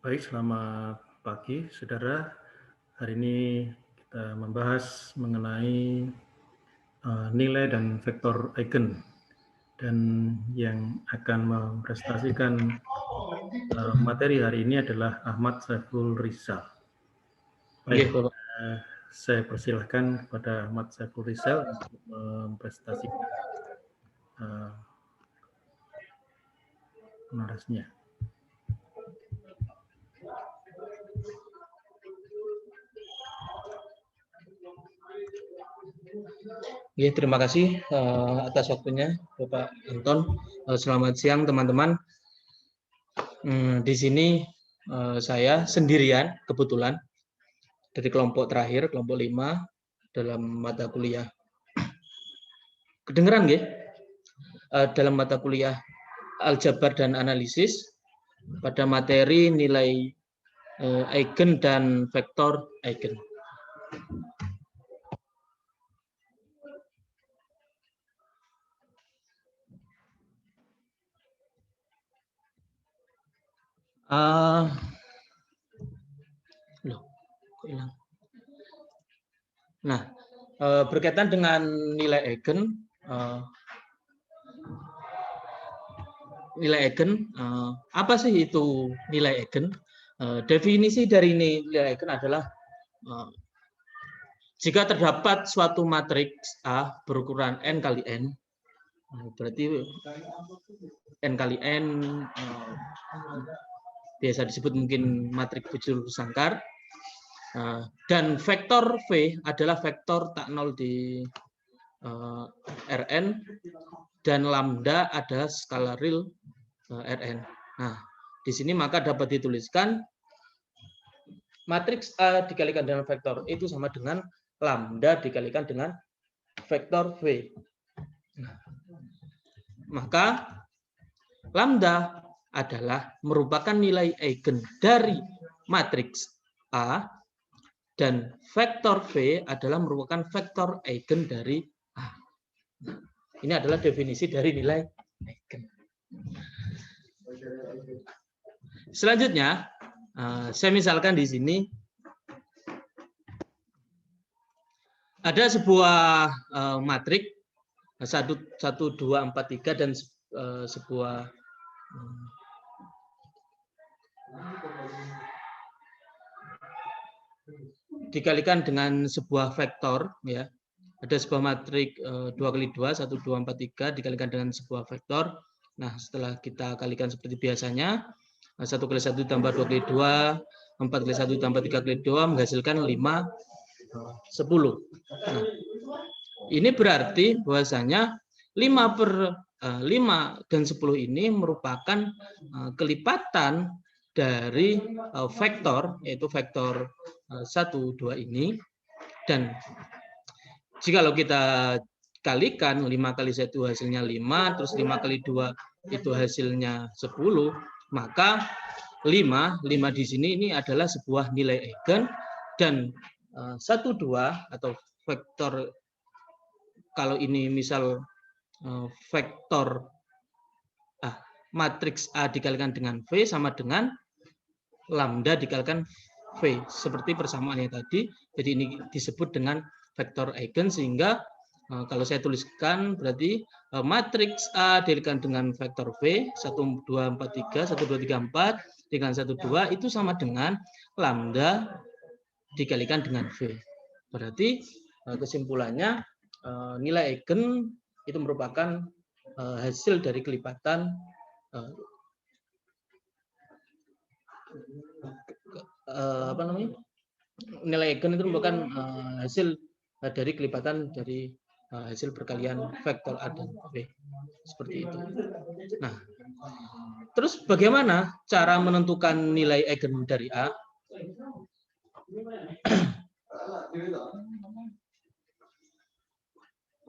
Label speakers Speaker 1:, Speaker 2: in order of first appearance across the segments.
Speaker 1: Baik, selamat pagi, saudara. Hari ini kita membahas mengenai nilai dan vektor eigen, dan yang akan mempresentasikan materi hari ini adalah Ahmad Saiful Rizal. Baik, saya persilahkan kepada Ahmad Saiful Rizal untuk mempresentasikan narasinya.
Speaker 2: Ya, terima kasih atas waktunya, Bapak Anton. Selamat siang, teman-teman. Di sini saya sendirian, kebetulan, dari kelompok terakhir, kelompok 5, dalam mata kuliah. Kedengeran, nggih? Dalam mata kuliah Aljabar dan Analisis, pada materi nilai eigen dan vektor eigen. Nah, berkaitan dengan nilai eigen, apa sih itu nilai eigen? Definisi dari nilai eigen adalah jika terdapat suatu matriks A berukuran n kali n, berarti n kali n biasa disebut mungkin matriks bujur sangkar, dan vektor V adalah vektor tak nol di Rn, dan lambda adalah skala real Rn. Nah, di sini maka dapat dituliskan matriks A dikalikan dengan vektor itu sama dengan lambda dikalikan dengan vektor V. Maka lambda adalah merupakan nilai eigen dari matriks A, dan vektor V adalah merupakan vektor eigen dari A. Ini adalah definisi dari nilai eigen. Selanjutnya, saya misalkan di sini ada sebuah matrik 1, 2, 4, 3 dan sebuah dikalikan dengan sebuah vektor, ya. Ada sebuah matrik 2 kali 2, 1, 2, 4, 3 dikalikan dengan sebuah vektor. Nah, setelah kita kalikan seperti biasanya, 1 kali 1 tambah 2 kali 2, 4 kali 1 tambah 3 kali 2 menghasilkan 5, 10. Nah, ini berarti bahwasanya 5 dan 10 ini merupakan kelipatan dari vektor, yaitu vektor 1, 2 ini. Dan jikalau kita kalikan 5 kali 1 hasilnya 5, terus 5 kali 2 itu hasilnya 10, maka 5 di sini ini adalah sebuah nilai eigen, dan 1, 2 atau vektor, kalau ini misal vektor matriks A dikalikan dengan V sama dengan lambda dikalikan V, seperti persamaannya tadi. Jadi ini disebut dengan vektor eigen, sehingga kalau saya tuliskan berarti matriks A dikalikan dengan vektor V 1, 2, 4, 3, 1, 2, 3, 4 dengan 1, 2 itu sama dengan lambda dikalikan dengan V. Berarti kesimpulannya nilai eigen itu merupakan hasil dari kelipatan nilai eigen itu merupakan hasil dari kelipatan dari hasil perkalian vektor A dan B, seperti itu. Nah, terus bagaimana cara menentukan nilai eigen dari A?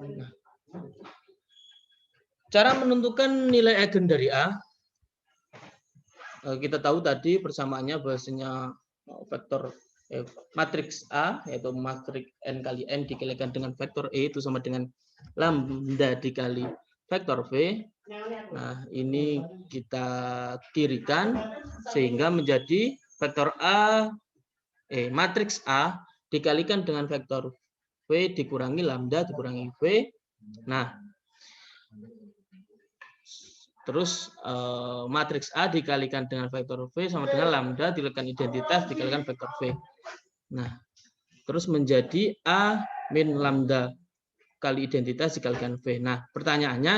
Speaker 2: Nah, cara menentukan nilai eigen dari A, kita tahu tadi persamaannya bahwasanya vektor matriks A, yaitu matriks n kali n dikalikan dengan vektor E itu sama dengan lambda dikali vektor V. Nah, ini kita kirikan sehingga menjadi vektor matriks A dikalikan dengan vektor V dikurangi lambda dikurangi V. Nah, terus matriks A dikalikan dengan vektor V sama dengan lambda dikalikan identitas dikalikan vektor V. Nah, terus menjadi A min lambda kali identitas dikalikan V. Nah, pertanyaannya,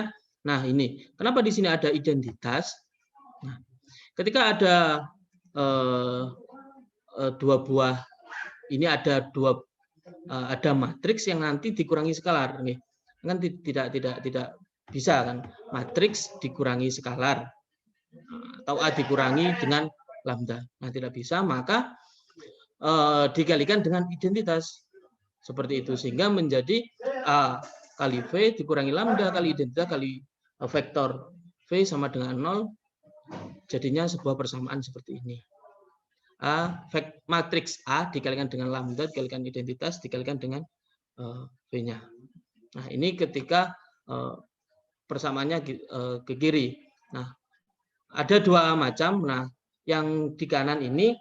Speaker 2: nah ini, kenapa di sini ada identitas? Nah, ketika ada dua buah, ini ada ada matriks yang nanti dikurangi skalar, nih kan tidak bisa kan, matriks dikurangi skalar atau A dikurangi dengan lambda. Nah, tidak bisa, maka dikalikan dengan identitas. Seperti itu, sehingga menjadi A kali V dikurangi lambda kali identitas kali vektor V sama dengan 0. Jadinya sebuah persamaan seperti ini. Matriks A dikalikan dengan lambda dikalikan identitas dikalikan dengan V-nya. Nah, ini ketika persamaannya ke kiri. Nah, ada dua macam. Nah, yang di kanan ini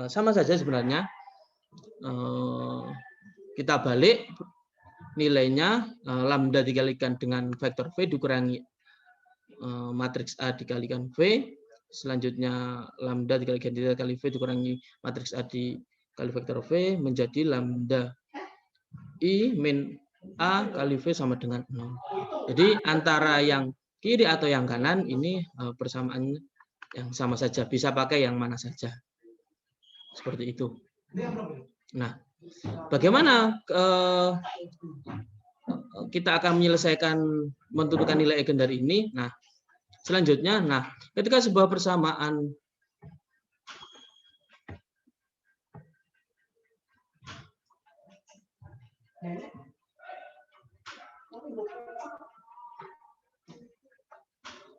Speaker 2: sama saja sebenarnya. Kita balik nilainya lambda dikalikan dengan vektor V dikurangi matriks A dikalikan V, selanjutnya lambda dikalikan identitas kali V dikurangi matriks A dikali vektor V menjadi lambda I min A kali V sama dengan 0. Jadi antara yang kiri atau yang kanan ini persamaan yang sama saja, bisa pakai yang mana saja. Seperti itu. Nah, bagaimana kita akan menyelesaikan menentukan nilai eigen dari ini? Nah, selanjutnya, nah, ketika sebuah persamaan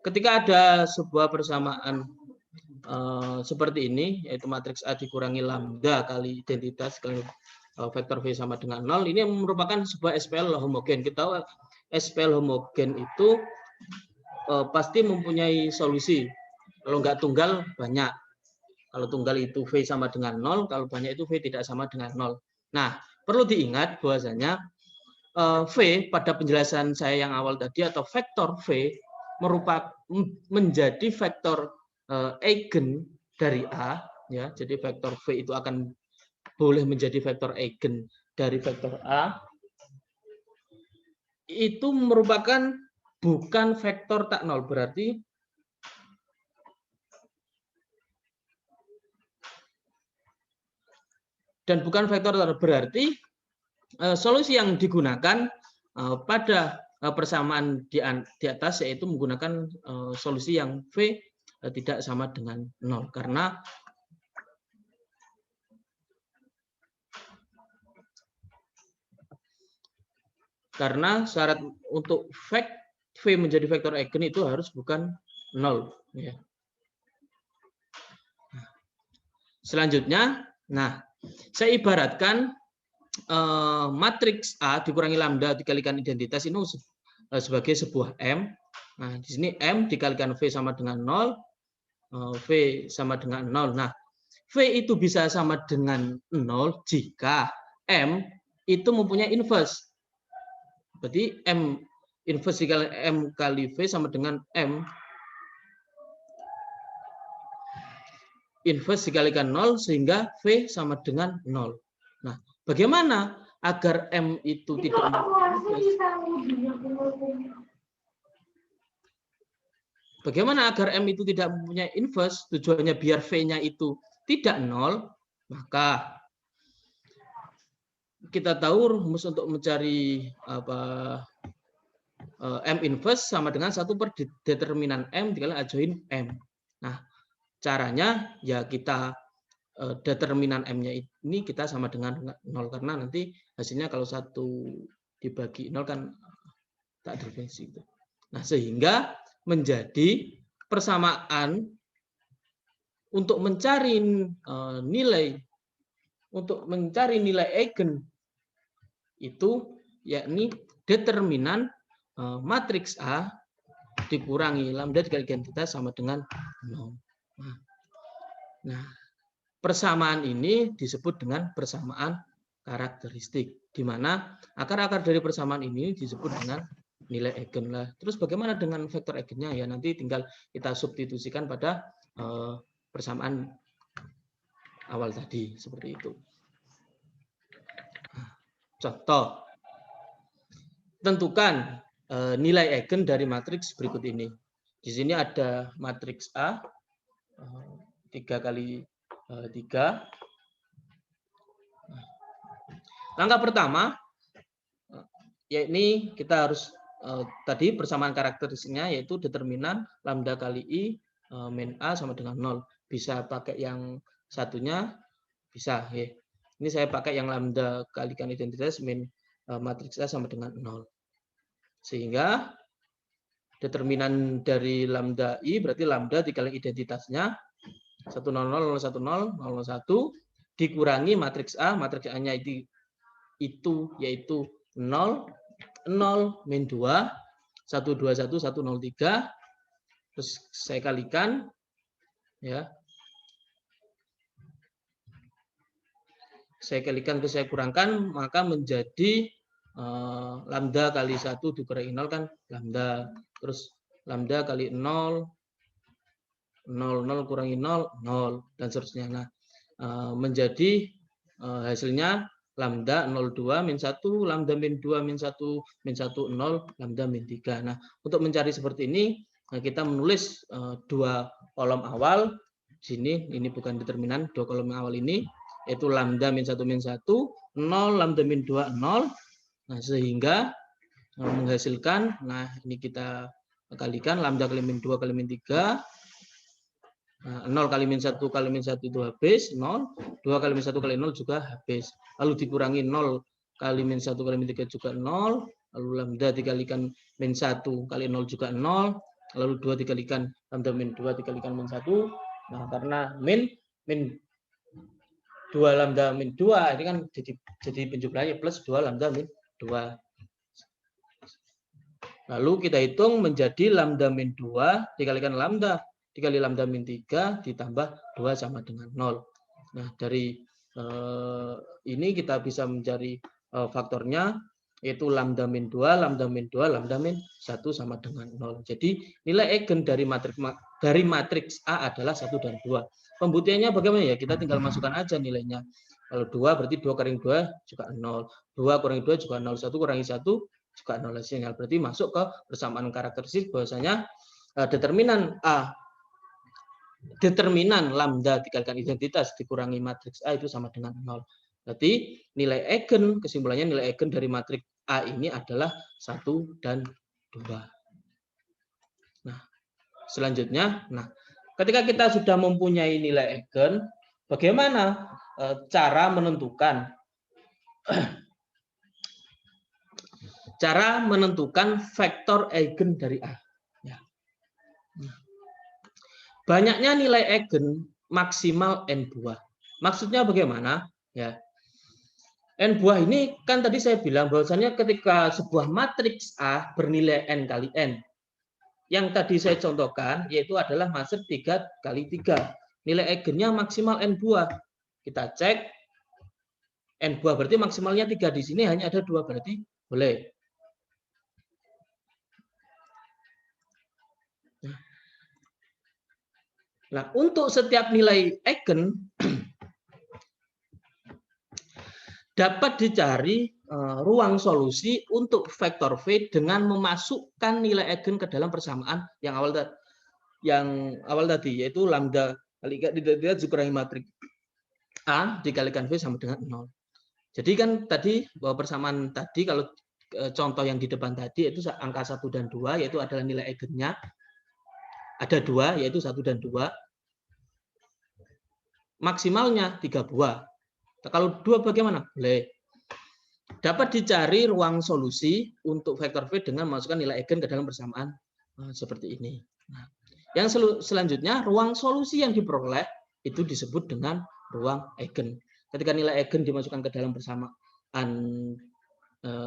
Speaker 2: ada sebuah persamaan seperti ini, yaitu matriks A dikurangi lambda kali identitas kali vektor V sama dengan 0, ini merupakan sebuah SPL homogen. Kita tahu SPL homogen itu pasti mempunyai solusi. Kalau nggak tunggal, banyak. Kalau tunggal itu V sama dengan 0, kalau banyak itu V tidak sama dengan 0. Nah, perlu diingat bahwasanya V pada penjelasan saya yang awal tadi atau vektor V merupakan menjadi vektor eigen dari A, ya. Jadi vektor V itu akan boleh menjadi vektor eigen dari vektor A. Itu merupakan bukan vektor tak nol, berarti dan bukan vektor tak nol, berarti solusi yang digunakan pada persamaan di atas yaitu menggunakan solusi yang V tidak sama dengan 0, karena syarat untuk V menjadi vektor eigen itu harus bukan 0, ya. Selanjutnya, nah, saya ibaratkan matriks A dikurangi lambda dikalikan identitas ini sebagai sebuah M. Nah, di sini M dikalikan V sama dengan 0, V sama dengan 0. Nah, V itu bisa sama dengan 0 jika M itu mempunyai inverse. Berarti M inverse dikali M kali V sama dengan M inverse dikalikan 0 sehingga V sama dengan 0. Nah, bagaimana agar M itu tidak inverse? Bagaimana agar M itu tidak mempunyai inverse? Tujuannya biar V-nya itu tidak 0, maka kita tahu rumus untuk mencari M inverse sama dengan 1 per determinan M dikali adjoin M. Nah, caranya ya kita determinan M-nya ini kita sama dengan 0, karena nanti hasilnya kalau 1 dibagi 0 kan tak diferensi. Nah, sehingga menjadi persamaan untuk mencari nilai eigen itu yakni determinan matriks A dikurangi lambda dikali identitas sama dengan 0. Nah, Nah, persamaan ini disebut dengan persamaan karakteristik, di mana akar-akar dari persamaan ini disebut dengan nilai eigen lah. Terus bagaimana dengan vektor eigennya? Ya nanti tinggal kita substitusikan pada persamaan awal tadi, seperti itu. Contoh, tentukan nilai eigen dari matriks berikut ini. Di sini ada matriks A, 3 kali 3. Langkah pertama, yakni kita harus tadi persamaan karakteristiknya, yaitu determinan lambda kali I min A sama dengan 0. Bisa pakai yang satunya, bisa. Ya. Ini saya pakai yang lambda kalikan identitas min matriks A sama dengan 0. Sehingga determinan dari lambda I berarti lambda dikali identitasnya 100, 001, 001 dikurangi matriks A-nya itu yaitu 0, 0, min 2, 121, 103. Terus saya kalikan, ya. Saya kalikan terus saya kurangkan, maka menjadi lambda kali 1 dikurangi 0 kan lambda. Terus lambda kali 0, 0 kurangi 0, 0, dan seterusnya. Nah, menjadi hasilnya lambda 02 min 1, lambda min 2 min 1, min 1, 0, lambda min 3. Nah, untuk mencari seperti ini, kita menulis 2 kolom awal. Sini, ini bukan determinan, 2 kolom awal ini, yaitu lambda min 1, min 1, 0, lambda min 2, 0. Nah, sehingga menghasilkan, nah ini kita kalikan, lambda kali min 2 kali min 3, 0 kali min 1 kali min 1 itu habis, 0. 2 kali min 1 kali 0 juga habis. Lalu dikurangi 0 kali min 1 kali min 3 juga 0. Lalu lambda dikalikan min 1 kali 0 juga 0. Lalu 2 dikalikan lambda min 2 dikalikan min 1. Nah, karena min 2 lambda min 2 ini kan jadi penjumlahannya plus 2 lambda min 2. Lalu kita hitung menjadi lambda min 2 dikalikan lambda dikali lambda min 3 ditambah 2 sama dengan 0. Nah, dari ini kita bisa mencari faktornya, yaitu lambda min 2, lambda min 2, lambda min 1 sama dengan 0. Jadi nilai eigen dari matriks A adalah 1 dan 2. Pembuktiannya bagaimana ya? Kita tinggal masukkan aja nilainya. Kalau 2 berarti 2 kurangi 2 juga 0. 2 kurangi 2 juga 0. 1 kurangi 1 juga 0 hasilnya. Berarti masuk ke persamaan karakteristik bahwasanya determinan lambda dikalikan identitas dikurangi matriks A itu sama dengan 0. Berarti nilai eigen, kesimpulannya nilai eigen dari matriks A ini adalah 1 dan 2. Nah, selanjutnya, ketika kita sudah mempunyai nilai eigen, bagaimana cara menentukan vektor eigen dari A? Ya. Banyaknya nilai eigen maksimal n buah. Maksudnya bagaimana? Ya. N buah ini kan tadi saya bilang bahwasanya ketika sebuah matriks A bernilai n kali n, yang tadi saya contohkan yaitu adalah matriks 3 kali 3. Nilai eigennya maksimal n buah. Kita cek n buah berarti maksimalnya 3, di sini hanya ada 2 berarti boleh. Nah, untuk setiap nilai eigen dapat dicari ruang solusi untuk vektor V dengan memasukkan nilai eigen ke dalam persamaan yang awal tadi, yaitu lambda kali identitas dikurangi matriks A dikalikan V sama dengan 0. Jadi kan tadi bahwa persamaan tadi kalau contoh yang di depan tadi itu angka 1 dan 2 yaitu adalah nilai eigennya. Ada 2 yaitu 1 dan 2. Maksimalnya 3 buah. Kalau 2 bagaimana? Boleh. Dapat dicari ruang solusi untuk vektor V dengan memasukkan nilai eigen ke dalam persamaan seperti ini. Nah, yang selanjutnya, ruang solusi yang diperoleh itu disebut dengan ruang eigen. Ketika nilai eigen dimasukkan ke dalam persamaan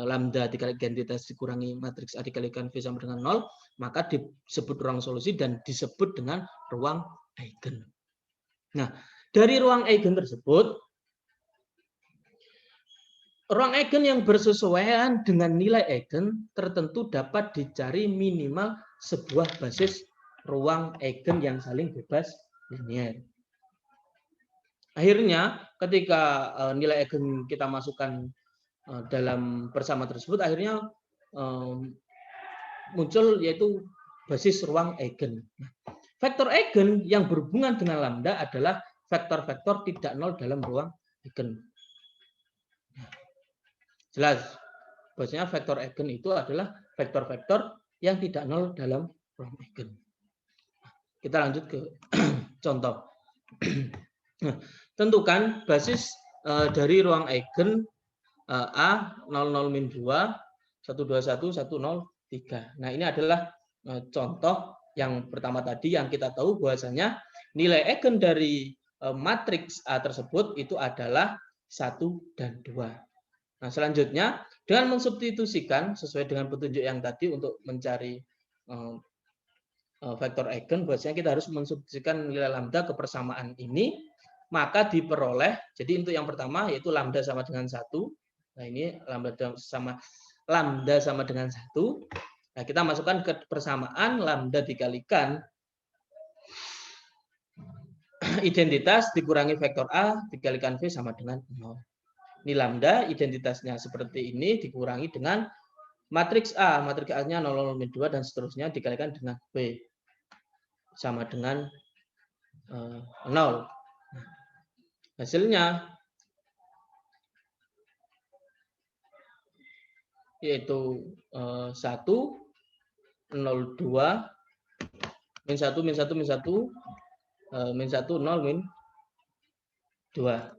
Speaker 2: lambda dikali identitas dikurangi matriks A dikalikan V sama dengan 0, maka disebut ruang solusi dan disebut dengan ruang eigen. Nah, dari ruang eigen tersebut, ruang eigen yang bersesuaian dengan nilai eigen tertentu dapat dicari minimal sebuah basis ruang eigen yang saling bebas linier. Akhirnya, ketika nilai eigen kita masukkan dalam persamaan tersebut, akhirnya muncul yaitu basis ruang eigen. Vektor eigen yang berhubungan dengan lambda adalah vektor-vektor tidak nol dalam ruang eigen. Jelas, bahwasanya vektor eigen itu adalah vektor-vektor yang tidak nol dalam ruang eigen. Kita lanjut ke contoh. Tentukan basis dari ruang eigen A 00-2, 121, 103. Nah, ini adalah contoh yang pertama tadi yang kita tahu bahwasanya nilai eigen dari matriks A tersebut itu adalah 1 dan 2. Nah, selanjutnya dengan mensubstitusikan sesuai dengan petunjuk yang tadi untuk mencari vektor eigen, bahwasanya kita harus mensubstitusikan nilai lambda ke persamaan ini, maka diperoleh, jadi untuk yang pertama yaitu lambda sama dengan 1. Nah, ini lambda sama dengan 1. Nah, kita masukkan ke persamaan lambda dikalikan identitas dikurangi vektor A dikalikan V sama dengan 0. Ini lambda identitasnya seperti ini dikurangi dengan matriks A. Matriks A-nya 0, 0, 2 dan seterusnya dikalikan dengan V sama dengan 0. Hasilnya yaitu 1, 0, 2, min 1, min 1, min 1, min 1, 0, min 2.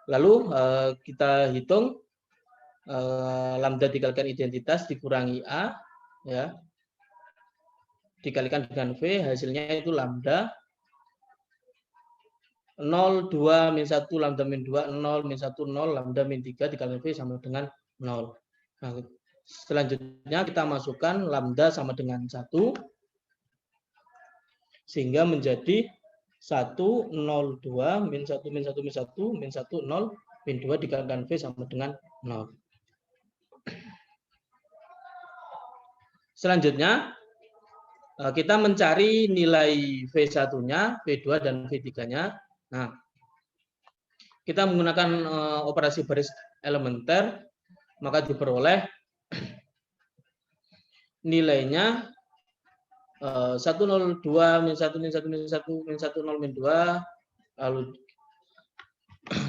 Speaker 2: Lalu kita hitung lambda dikalikan identitas dikurangi A, ya, dikalikan dengan V, hasilnya itu lambda 0, 2, min 1, lambda min 2, 0, min 1, 0, lambda min 3, dikalikan V sama dengan 0. Nah, selanjutnya kita masukkan lambda sama dengan 1, sehingga menjadi 1, 0, 2, min 1, min 1, min 1, min 1, 0, min 2, dikalikan V sama dengan 0. Selanjutnya, kita mencari nilai V1-nya, V2, dan V3-nya. Nah, kita menggunakan operasi baris elementer, maka diperoleh nilainya 102, min 1, min 1, min 1, min 1, 0, min 2, lalu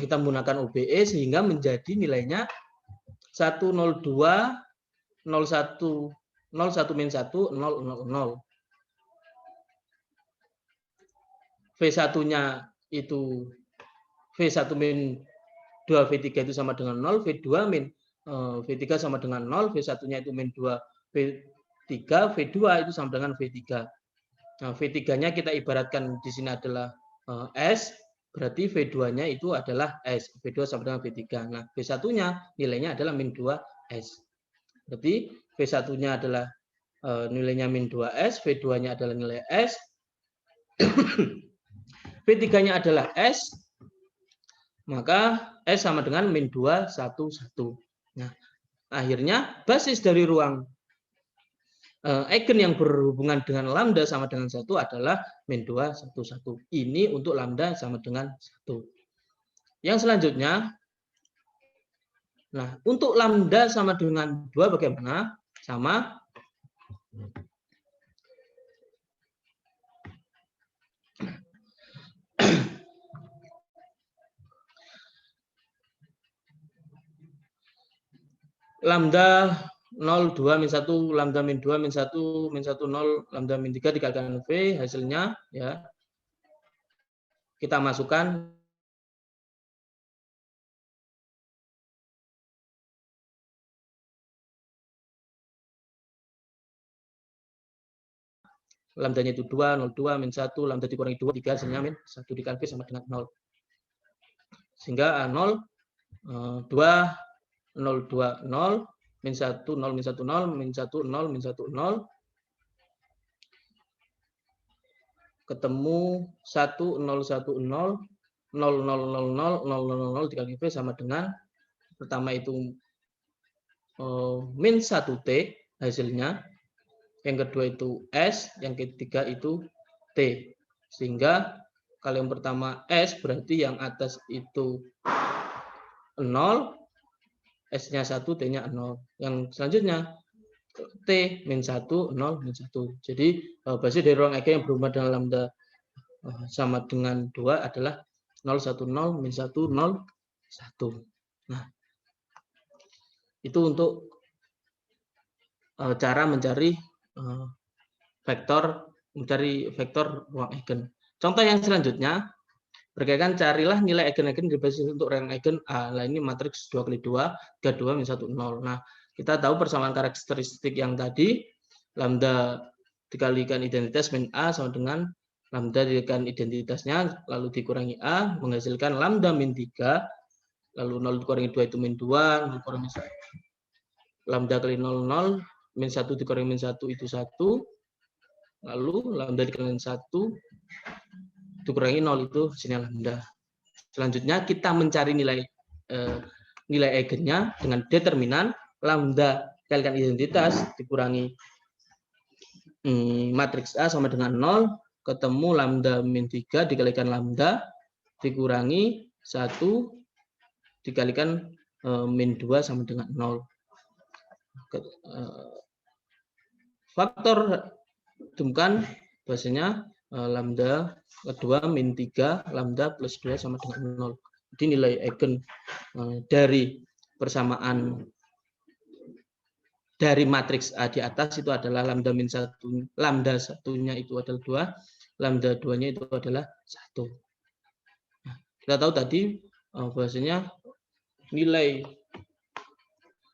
Speaker 2: kita menggunakan OBE sehingga menjadi nilainya 102, 01, 01 min 1, 0, 0, 0. V1-nya itu V1 min 2, V3 itu sama dengan 0, V2 min V3 sama dengan 0, V1-nya itu min 2, V3, V2 itu sama dengan V3. Nah, V3-nya kita ibaratkan di sini adalah S, berarti V2-nya itu adalah S. V2 sama dengan V3. Nah, V1-nya nilainya adalah min 2S. Berarti V1-nya adalah nilainya min 2S, V2-nya adalah nilai S, V3-nya adalah S, maka S sama dengan min 2, 1, 1. Nah, akhirnya basis dari ruang eigen yang berhubungan dengan lambda sama dengan 1 adalah min 2, 1, 1. Ini untuk lambda sama dengan 1. Yang selanjutnya, nah, untuk lambda sama dengan 2 bagaimana? Sama. Lambda 0, 2, min 1, lambda min 2, min 1, min 1, 0, lambda min 3 dikalikan V, hasilnya ya kita masukkan lambdanya itu 2, 0, 2, min 1, lambda dikurangi 2, 3, hasilnya min 1 dikalikan V sama dengan 0. Sehingga 0, 2, 0, 2, 0, min 1, 0, min 1, 0, min 1, 0, min 1, 0. Ketemu 1, 0, 1, 0, 0, 0, 0, 0, 0, 0, 0 dikali V sama dengan pertama itu min 1T hasilnya. Yang kedua itu S, yang ketiga itu T. Sehingga kalau yang pertama S berarti yang atas itu 0, S-nya 1, T-nya 0. Yang selanjutnya T min 1, 0, min 1. Jadi basis dari ruang Eigen yang berubah dengan lambda sama dengan 2 adalah 0, 1, 0, min 1, 0, 1. Nah, itu untuk cara mencari vektor ruang Eigen. Contoh yang selanjutnya berkaitan carilah nilai eigen-eigen berbasis untuk ruang Eigen A. Nah, ini matriks 2x2, 32, min 1, 0. Nah, kita tahu persamaan karakteristik yang tadi, lambda dikalikan identitas min A sama dengan lambda dikalikan identitasnya, lalu dikurangi A, menghasilkan lambda min 3, lalu 0 dikurangi 2 itu min 2, 0 dikurangi 1. Lambda kali 0, 0, min 1 dikurangi min 1 itu 1, lalu lambda dikali 1 dikurangi 0 itu hasilnya lambda. Selanjutnya kita mencari nilai eigennya dengan determinan lambda kalikan identitas dikurangi matriks A sama dengan 0, ketemu lambda min 3 dikalikan lambda dikurangi 1 dikalikan min 2 sama dengan 0. Faktor temukan bahasanya lambda kedua min 3 lambda plus 2 sama dengan 0. Jadi nilai eigen dari persamaan dari matriks A di atas itu adalah lambda min 1, lambda satunya itu adalah 2, lambda 2-nya itu adalah 1. Nah, kita tahu tadi bahasanya nilai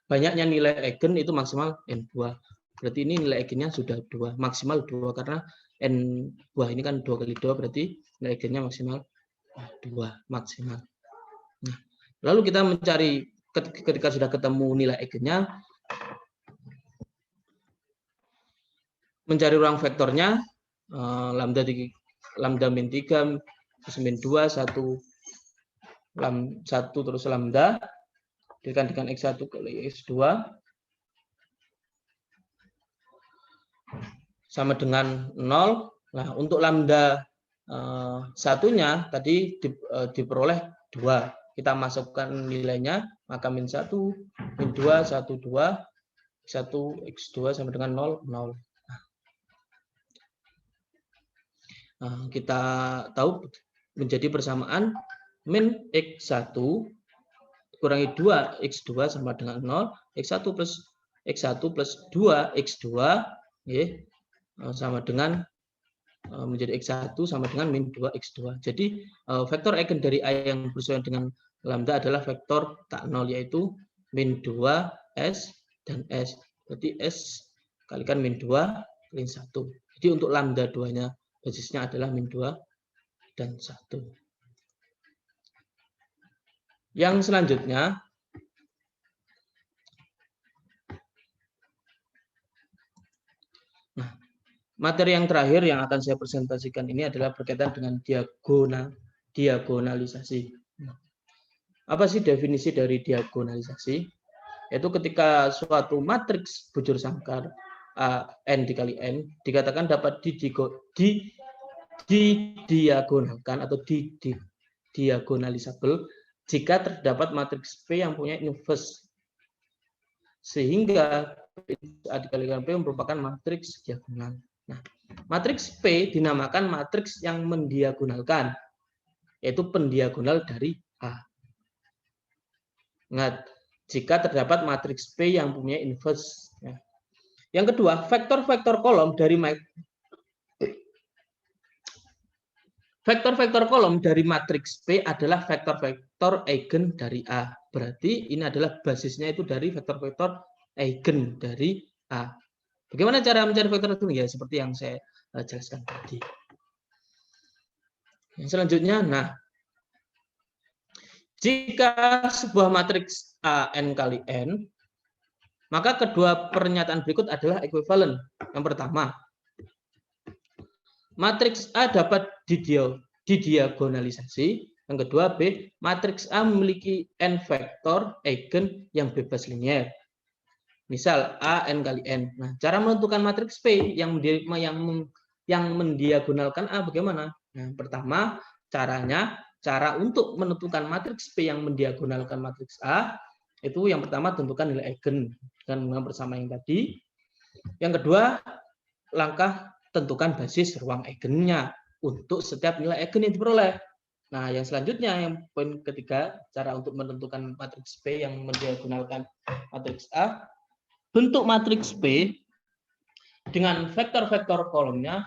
Speaker 2: banyaknya nilai eigen itu maksimal N2. Berarti ini nilai eigennya sudah 2, maksimal 2 karena N buah ini kan 2 kali 2 berarti nilai eigennya maksimal 2 maksimal. Nah, lalu kita mencari ketika sudah ketemu nilai eigennya, mencari ruang vektornya lambda min 3 plus min 2 1 terus lambda dengan x1 kali x2 sama dengan 0. Nah, untuk lambda satunya tadi diperoleh 2. Kita masukkan nilainya, maka min 1, min 2, 1, 2, 1, x2 sama dengan 0, 0. Nah, kita tahu menjadi persamaan min x1 kurangi 2 x2 sama dengan 0, x1 plus 2 x2 sama dengan menjadi x1 sama dengan min 2 x2. Jadi vektor eigen dari A yang bersesuaian dengan lambda adalah vektor tak 0 yaitu min 2 S dan S. Berarti S kalikan min 2 kali 1. Jadi untuk lambda 2-nya basisnya adalah min 2 dan 1. Yang selanjutnya materi yang terakhir yang akan saya presentasikan ini adalah berkaitan dengan diagonalisasi. Apa sih definisi dari diagonalisasi? Yaitu ketika suatu matriks bujur sangkar N dikali N dikatakan dapat didiagonalkan atau diagonalisable jika terdapat matriks P yang punya inverse. Sehingga A dikalikan P merupakan matriks diagonal. Nah, matriks P dinamakan matriks yang mendiagonalkan, yaitu pendiagonal dari A. Ingat, jika terdapat matriks P yang punya inverse. Yang kedua, vektor-vektor kolom dari matriks P adalah vektor-vektor eigen dari A. Berarti ini adalah basisnya itu dari vektor-vektor eigen dari A. Bagaimana cara mencari vektor itu? Ya, seperti yang saya jelaskan tadi. Yang selanjutnya, nah, jika sebuah matriks A n kali n Maka kedua pernyataan berikut adalah ekuivalen. Yang pertama, matriks A dapat didiagonalisasi. Yang kedua, B, matriks A memiliki n vektor eigen yang bebas linier. Misal A n kali n. Nah, cara menentukan matriks P yang mendiagonalkan A bagaimana? Nah, pertama, cara untuk menentukan matriks P yang mendiagonalkan matriks A itu yang pertama tentukan nilai eigen dengan bersama yang tadi. Yang kedua, langkah tentukan basis ruang eigennya untuk setiap nilai eigen yang diperoleh. Nah, yang selanjutnya, yang poin ketiga, cara untuk menentukan matriks P yang mendiagonalkan matriks A. Bentuk matriks P dengan vektor-vektor kolomnya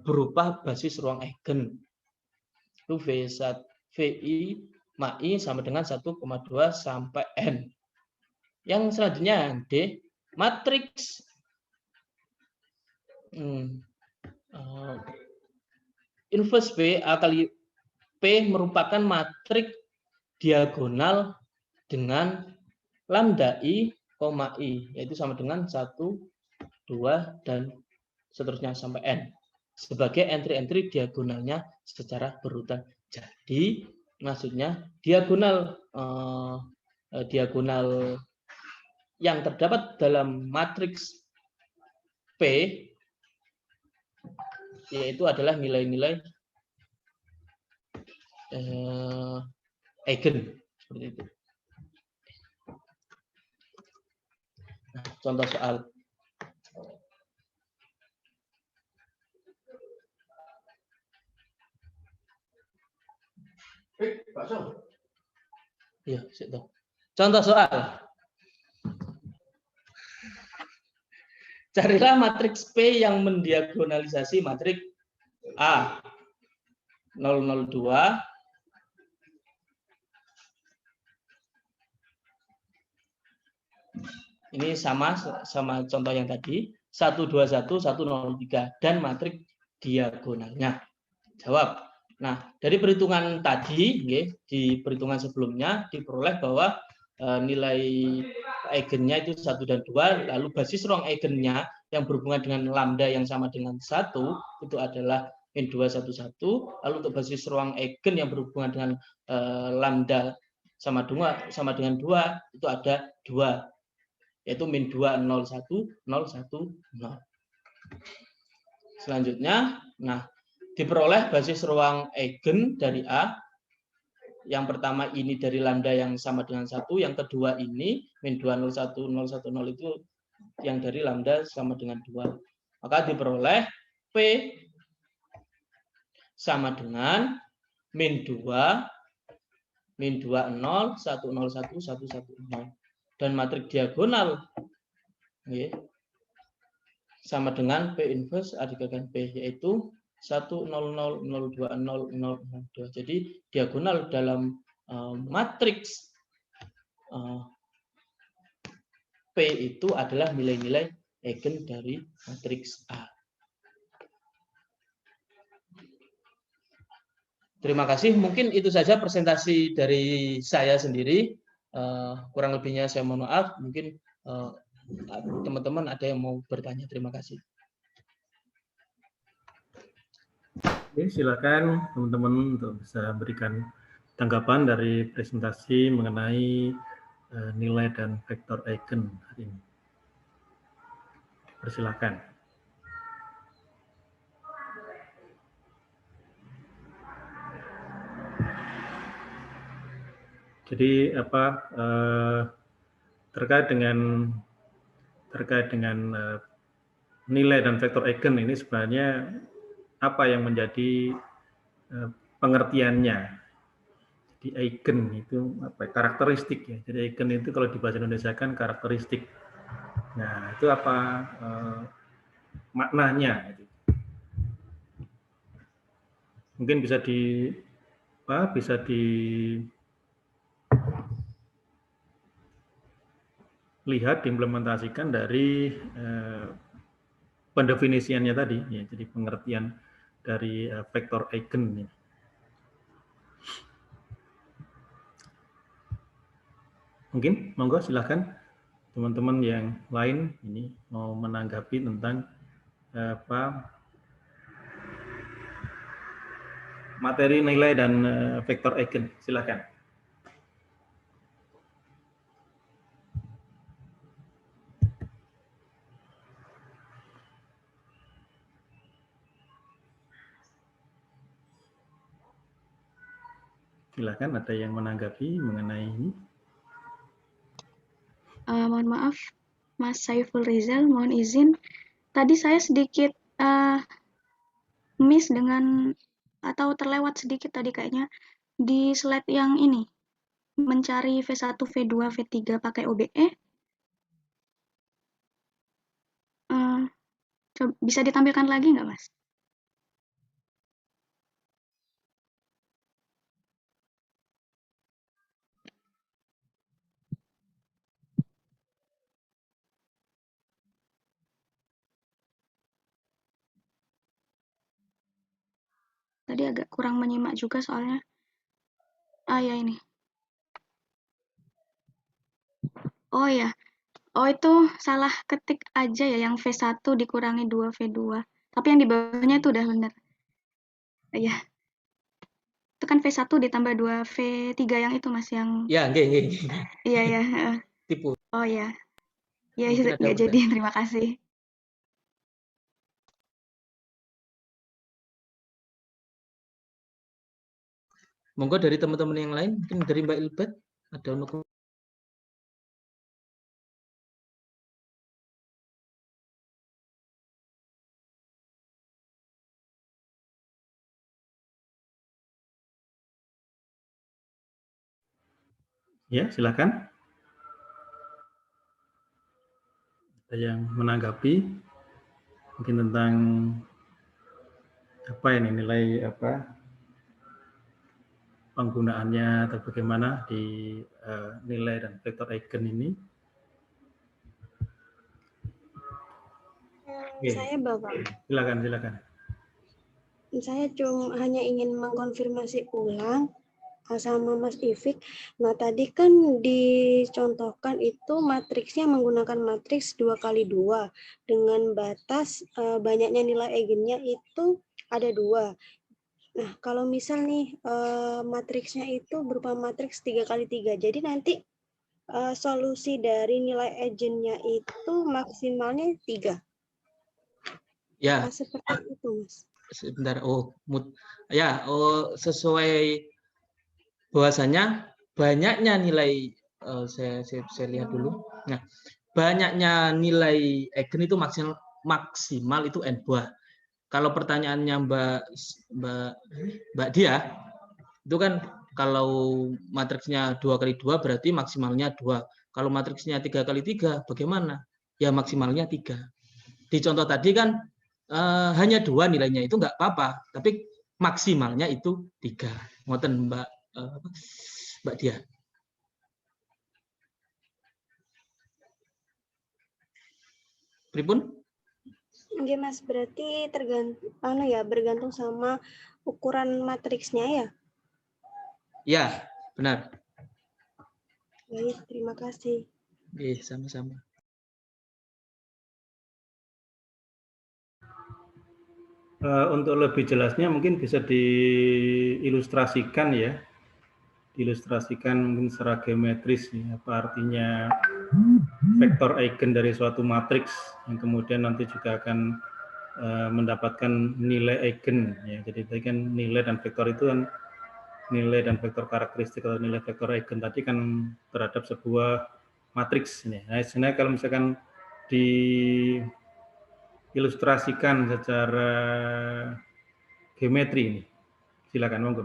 Speaker 2: berupa basis ruang eigen. Itu VI MAI sama dengan 1,2 sampai N. Yang selanjutnya, D, matriks inverse P A kali P merupakan matriks diagonal dengan lambda I, I, yaitu sama dengan 1, 2, dan seterusnya sampai N. Sebagai entry-entry diagonalnya secara berurutan. Jadi, maksudnya diagonal yang terdapat dalam matriks P yaitu adalah nilai-nilai eigen seperti itu. Nah, contoh soal. Iya, contoh soal. Carilah matriks P yang mendiagonalisasi matriks A 002 ini sama contoh yang tadi 121 103 dan matriks diagonalnya. Jawab. Nah, dari perhitungan tadi di perhitungan sebelumnya diperoleh bahwa nilai eigennya itu 1 dan 2, lalu basis ruang eigennya yang berhubungan dengan lambda yang sama dengan 1 itu adalah min 211, lalu untuk basis ruang eigen yang berhubungan dengan lambda sama dengan 2 itu ada 2, yaitu min 2 0 1 0 1 0. Selanjutnya, nah diperoleh basis ruang eigen dari A. Yang pertama ini dari lambda yang sama dengan 1, yang kedua ini min 201 010 itu yang dari lambda sama dengan 2. Maka diperoleh P sama dengan min 2 min 20 101 110 dan matriks diagonal sama dengan P inverse A dikalikan P, yaitu 100 020 002. Jadi diagonal dalam matriks P itu adalah nilai-nilai eigen dari matriks A. Terima kasih. Mungkin itu saja presentasi dari saya sendiri. Kurang lebihnya saya mohon maaf. Mungkin teman-teman ada yang mau bertanya. Terima kasih.
Speaker 1: Oke, silakan teman-teman untuk bisa berikan tanggapan dari presentasi mengenai nilai dan vektor eigen hari ini. Persilakan. Jadi terkait dengan nilai dan vektor eigen ini sebenarnya apa yang menjadi pengertiannya? Jadi eigen itu apa? Karakteristik ya. Jadi eigen itu kalau di bahasa Indonesia kan karakteristik. Nah itu apa maknanya? Mungkin bisa dilihat diimplementasikan dari pendefinisiannya tadi, ya, jadi pengertian dari vektor eigen. Ya. Mungkin, monggo silahkan teman-teman yang lain ini mau menanggapi tentang materi nilai dan vektor eigen, silakan. Silakan, ada yang menanggapi mengenai ini?
Speaker 3: Mohon maaf, Mas Saiful Rizal, mohon izin. Tadi saya sedikit miss dengan atau terlewat sedikit tadi kayaknya di slide yang ini, mencari V1, V2, V3 pakai OBE. Bisa ditampilkan lagi nggak, Mas? Tadi agak kurang menyimak juga soalnya. Ya ini. Oh ya. Oh itu salah ketik aja ya, yang V1 dikurangi 2 V2. Tapi yang di bawahnya itu udah benar. Iya. Itu kan V1 ditambah 2 V3 yang itu, Mas, yang...
Speaker 2: Ya, nggih.
Speaker 3: Iya, ya.
Speaker 2: Tipu.
Speaker 3: Oh ya. Ya,
Speaker 2: Mungkin
Speaker 3: nggak jadi. Terima kasih.
Speaker 2: Monggo dari teman-teman yang lain, mungkin dari Mbak Ilbat, ada untuk...
Speaker 1: Ya, silakan. Ada yang menanggapi mungkin tentang apa ini, nilai penggunaannya atau bagaimana di nilai dan vektor eigen ini?
Speaker 4: Saya Bapak.
Speaker 1: Silakan.
Speaker 4: Saya cuma hanya ingin mengkonfirmasi ulang sama Mas Ifik. Nah, tadi kan dicontohkan itu matriksnya menggunakan matriks 2x2 dengan batas banyaknya nilai eigennya itu ada 2. Nah, kalau misal nih matriksnya itu berupa matriks 3x3, jadi nanti solusi dari nilai eigennya itu maksimalnya 3.
Speaker 2: Ya.
Speaker 4: Seperti itu, Mas.
Speaker 2: Sebentar, sesuai bahwasanya banyaknya nilai, saya lihat dulu. Nah, banyaknya nilai eigen itu maksimal itu n buah. Kalau pertanyaannya Mbak Dia, itu kan kalau matriksnya 2x2 berarti maksimalnya 2. Kalau matriksnya 3x3 bagaimana? Ya maksimalnya 3. Di contoh tadi kan hanya 2 nilainya, itu nggak apa-apa, tapi maksimalnya itu 3. Ngoten Mbak Dia. Pripun?
Speaker 4: Oke, Mas, berarti bergantung sama ukuran matriksnya ya?
Speaker 2: Ya, benar.
Speaker 4: Baik, terima kasih.
Speaker 2: Oke, sama-sama.
Speaker 1: Untuk lebih jelasnya mungkin bisa diilustrasikan ya. Diilustrasikan mungkin secara geometris ya, apa artinya vektor eigen dari suatu matriks yang kemudian nanti juga akan mendapatkan nilai eigen ya. Jadi tadi kan nilai dan vektor itu kan nilai dan vektor karakteristik atau nilai vektor eigen tadi kan terhadap sebuah matriks ini. Nah, sebenarnya kalau misalkan diilustrasikan secara geometri ini, silakan monggo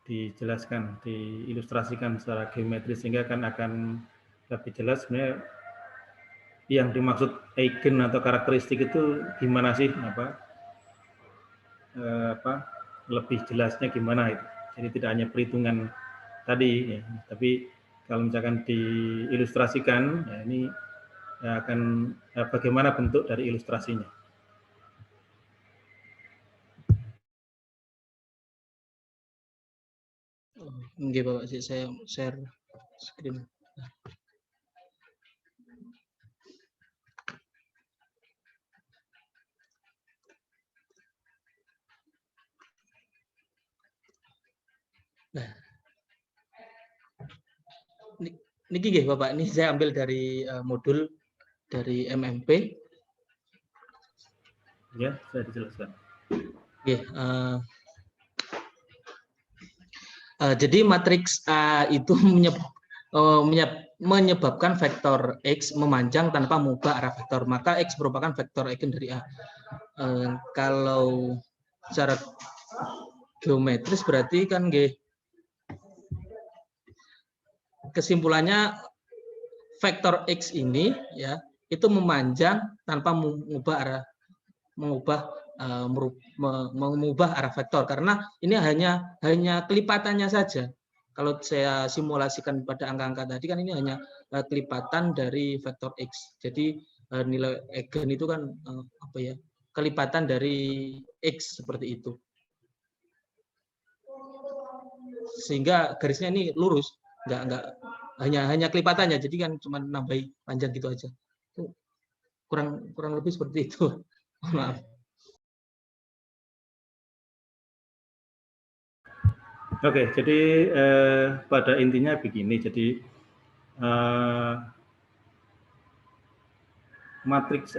Speaker 1: dijelaskan, diilustrasikan secara geometri sehingga akan lebih jelas sebenarnya yang dimaksud eigen atau karakteristik itu gimana sih, lebih jelasnya gimana itu. Jadi tidak hanya perhitungan tadi, ya, tapi kalau misalkan diilustrasikan, ya ini akan bagaimana bentuk dari ilustrasinya.
Speaker 2: Oke, Bapak, saya share screen. Nah, niki nggih Bapak, ini saya ambil dari modul dari MMP.
Speaker 1: Ya, saya dijelaskan.
Speaker 2: Nggih, jadi matriks A itu menyebabkan vektor X memanjang tanpa mengubah arah vektor, maka X merupakan vektor eigen dari A. Kalau secara geometris berarti kan kesimpulannya vektor X ini ya itu memanjang tanpa mengubah arah vektor, karena ini hanya kelipatannya saja. Kalau saya simulasikan pada angka-angka tadi kan ini hanya kelipatan dari vektor X. Jadi nilai eigen itu kan kelipatan dari X seperti itu. Sehingga garisnya ini lurus, enggak hanya kelipatannya, jadi kan cuma nambahi panjang gitu aja. Kurang lebih seperti itu. Maaf.
Speaker 1: Oke, jadi pada intinya begini, jadi matriks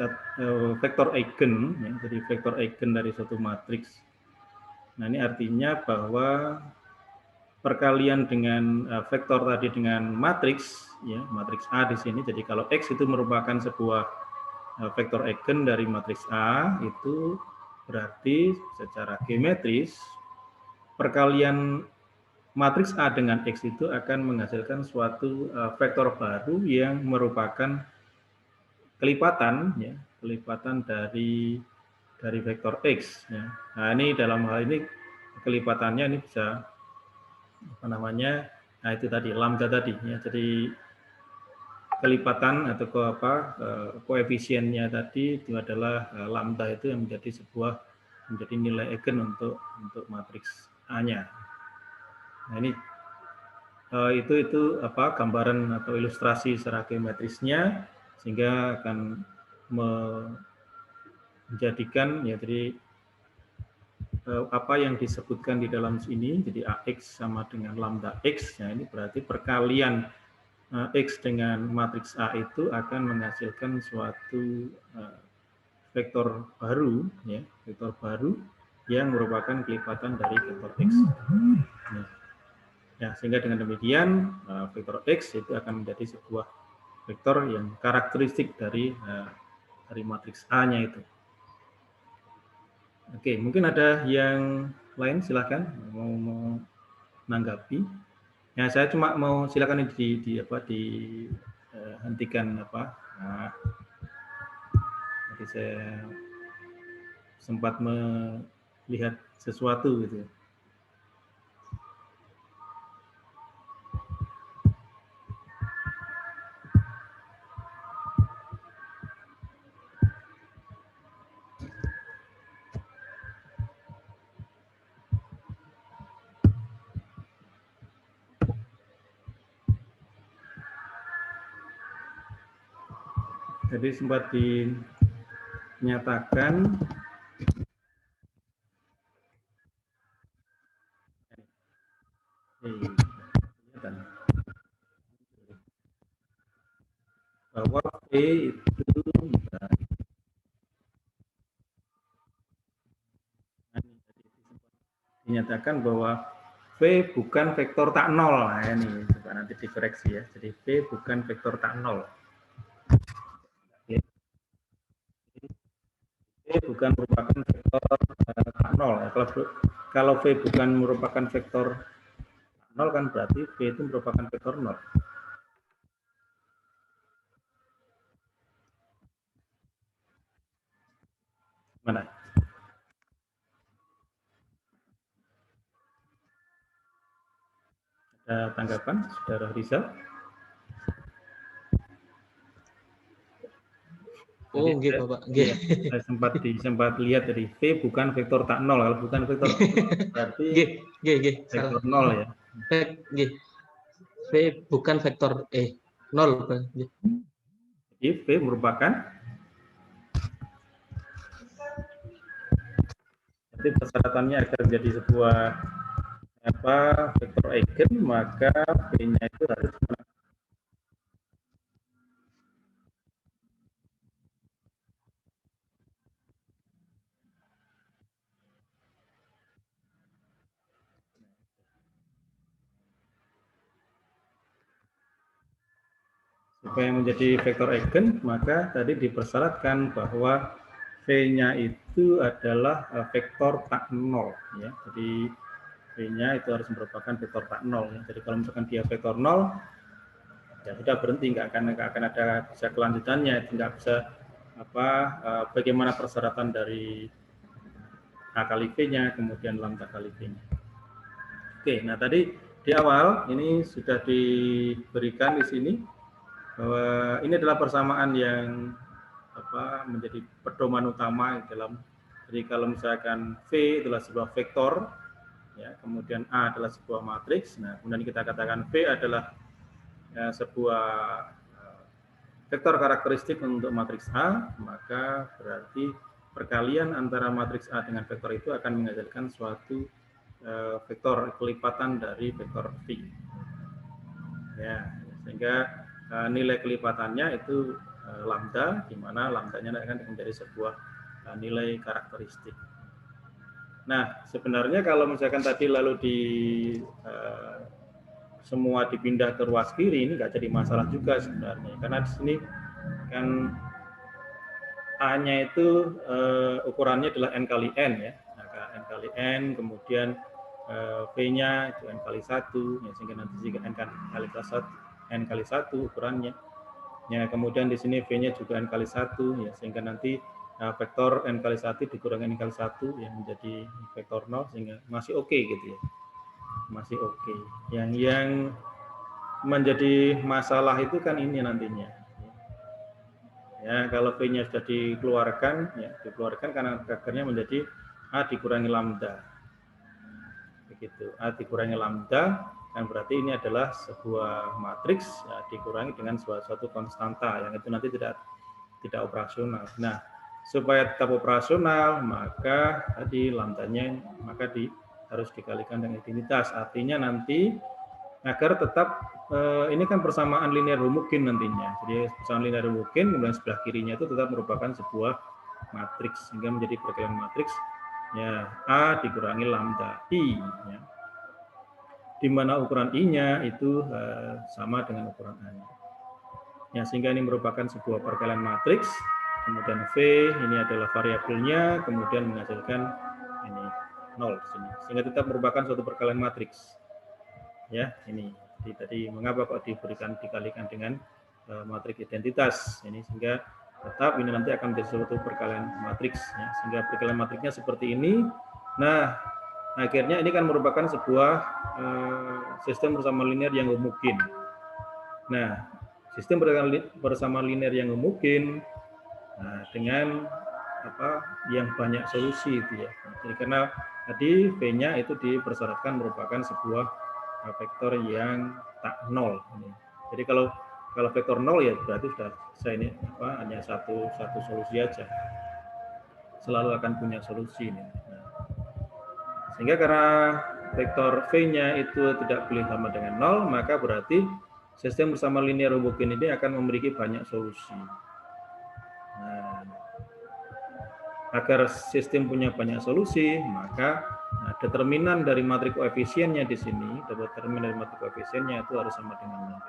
Speaker 1: vektor eigen, ya, jadi vektor eigen dari suatu matriks. Nah, ini artinya bahwa perkalian dengan vektor tadi dengan matriks, ya, matriks A di sini. Jadi kalau X itu merupakan sebuah vektor eigen dari matriks A, itu berarti secara geometris perkalian matriks A dengan X itu akan menghasilkan suatu vektor baru yang merupakan kelipatan, ya, kelipatan dari vektor X. Ya. Nah, ini dalam hal ini kelipatannya ini bisa apa namanya? Nah, itu tadi lambda tadi, ya. Jadi kelipatan atau koefisiennya tadi itu adalah lambda, itu yang menjadi nilai eigen untuk matriks A-nya. Nah, ini itu gambaran atau ilustrasi secara geometrisnya, sehingga akan menjadikan ya jadi apa yang disebutkan di dalam sini, jadi AX sama dengan lambda X, ya ini berarti perkalian X dengan matriks A itu akan menghasilkan suatu vektor baru, ya, vektor baru yang merupakan kelipatan dari vektor X. Nah, ya, sehingga dengan demikian vektor X itu akan menjadi sebuah vektor yang karakteristik dari matriks A-nya itu. Oke, mungkin ada yang lain, silakan mau menanggapi. Ya, saya cuma mau silakan dihentikan Nah, jadi saya sempat melihat sesuatu gitu. Jadi sempat dinyatakan bahwa V itu dinyatakan bahwa V bukan vektor tak nol. Nah, ini coba nanti dikoreksi ya. Jadi V bukan vektor tak nol. V bukan merupakan vektor tak nol. Kalau V bukan merupakan vektor tak nol kan berarti V itu merupakan vektor nol. Mana? Ada tanggapan, Saudara Rizal?
Speaker 2: Oh, nggih Bapak. Nggih.
Speaker 1: Saya sempat lihat tadi V bukan vektor tak nol. Kalau bukan vektor berarti
Speaker 2: nggih.
Speaker 1: vektor nol ya.
Speaker 2: Nggih. V bukan vektor nol.
Speaker 1: Jadi V merupakan, jadi persyaratannya agar menjadi sebuah vektor eigen, maka V-nya itu harus supaya menjadi vektor eigen, maka tadi dipersyaratkan bahwa V-nya itu adalah vektor tak nol, ya. Jadi V-nya itu harus merupakan vektor tak nol, ya. Jadi kalau misalkan dia vektor nol, ya sudah berhenti, nggak akan ada bisa kelanjutannya, nggak bisa bagaimana persyaratan dari A kali V-nya, kemudian lambda kali V-nya. Oke, nah tadi di awal ini sudah diberikan di sini bahwa ini adalah persamaan yang menjadi pedoman utama dalam. Jadi kalau misalkan V adalah sebuah vektor, ya, kemudian A adalah sebuah matriks, nah kemudian kita katakan V adalah sebuah vektor karakteristik untuk matriks A, maka berarti perkalian antara matriks A dengan vektor itu akan menghasilkan suatu vektor kelipatan dari vektor V. Ya, sehingga nilai kelipatannya itu lambda, di mana lambdanya akan menjadi sebuah nilai karakteristik. Nah, sebenarnya kalau misalkan tadi lalu semua dipindah ke ruas kiri, ini nggak jadi masalah juga sebenarnya, karena di sini kan A-nya itu ukurannya adalah N kali N, ya, maka N kali N, kemudian V-nya itu N kali 1, ya, sehingga nanti jika N kali 1 ukurannya. Ya, kemudian di sini V-nya juga N kali 1, ya, sehingga nanti vektor N kali 1 dikurangi N kali 1 yang menjadi vektor 0, sehingga masih oke gitu ya. Masih oke. Yang menjadi masalah itu kan ini nantinya. Ya, kalau V-nya sudah dikeluarkan, ya, karena akarnya menjadi A dikurangi lambda. Begitu, A dikurangi lambda, kan berarti ini adalah sebuah matriks, ya, dikurangi dengan suatu konstanta yang itu nanti tidak operasional. Nah, supaya tetap operasional, maka tadi lambdanya harus dikalikan dengan identitas. Artinya nanti agar tetap ini kan persamaan linear homogen nantinya. Jadi persamaan linear homogen, kemudian sebelah kirinya itu tetap merupakan sebuah matriks, sehingga menjadi perkalian matriks, ya, A dikurangi lambda I, ya, di mana ukuran I-nya itu sama dengan ukuran A-nya. Ya, sehingga ini merupakan sebuah perkalian matriks, kemudian V ini adalah variabelnya, kemudian menghasilkan ini 0 di sini, sehingga tetap merupakan suatu perkalian matriks. Ya, ini tadi mengapa kok dikalikan dengan matriks identitas ini, sehingga tetap ini nanti akan menjadi suatu perkalian matriks, ya, sehingga perkalian matriksnya seperti ini. Nah, akhirnya ini kan merupakan sebuah sistem persamaan linear yang homogen. Nah, sistem persamaan linear yang homogen dengan yang banyak solusi itu, ya. Jadi karena tadi V-nya itu dipersyaratkan merupakan sebuah vektor yang tak nol. Jadi kalau vektor nol, ya berarti sudah saya ini hanya satu solusi aja. Selalu akan punya solusi ini. Nah, sehingga karena vektor V-nya itu tidak boleh sama dengan nol, maka berarti sistem persamaan linear homogen ini akan memiliki banyak solusi. Nah, agar sistem punya banyak solusi, maka determinan dari matriks koefisiennya di sini, determinan dari matriks koefisiennya itu harus sama dengan 0.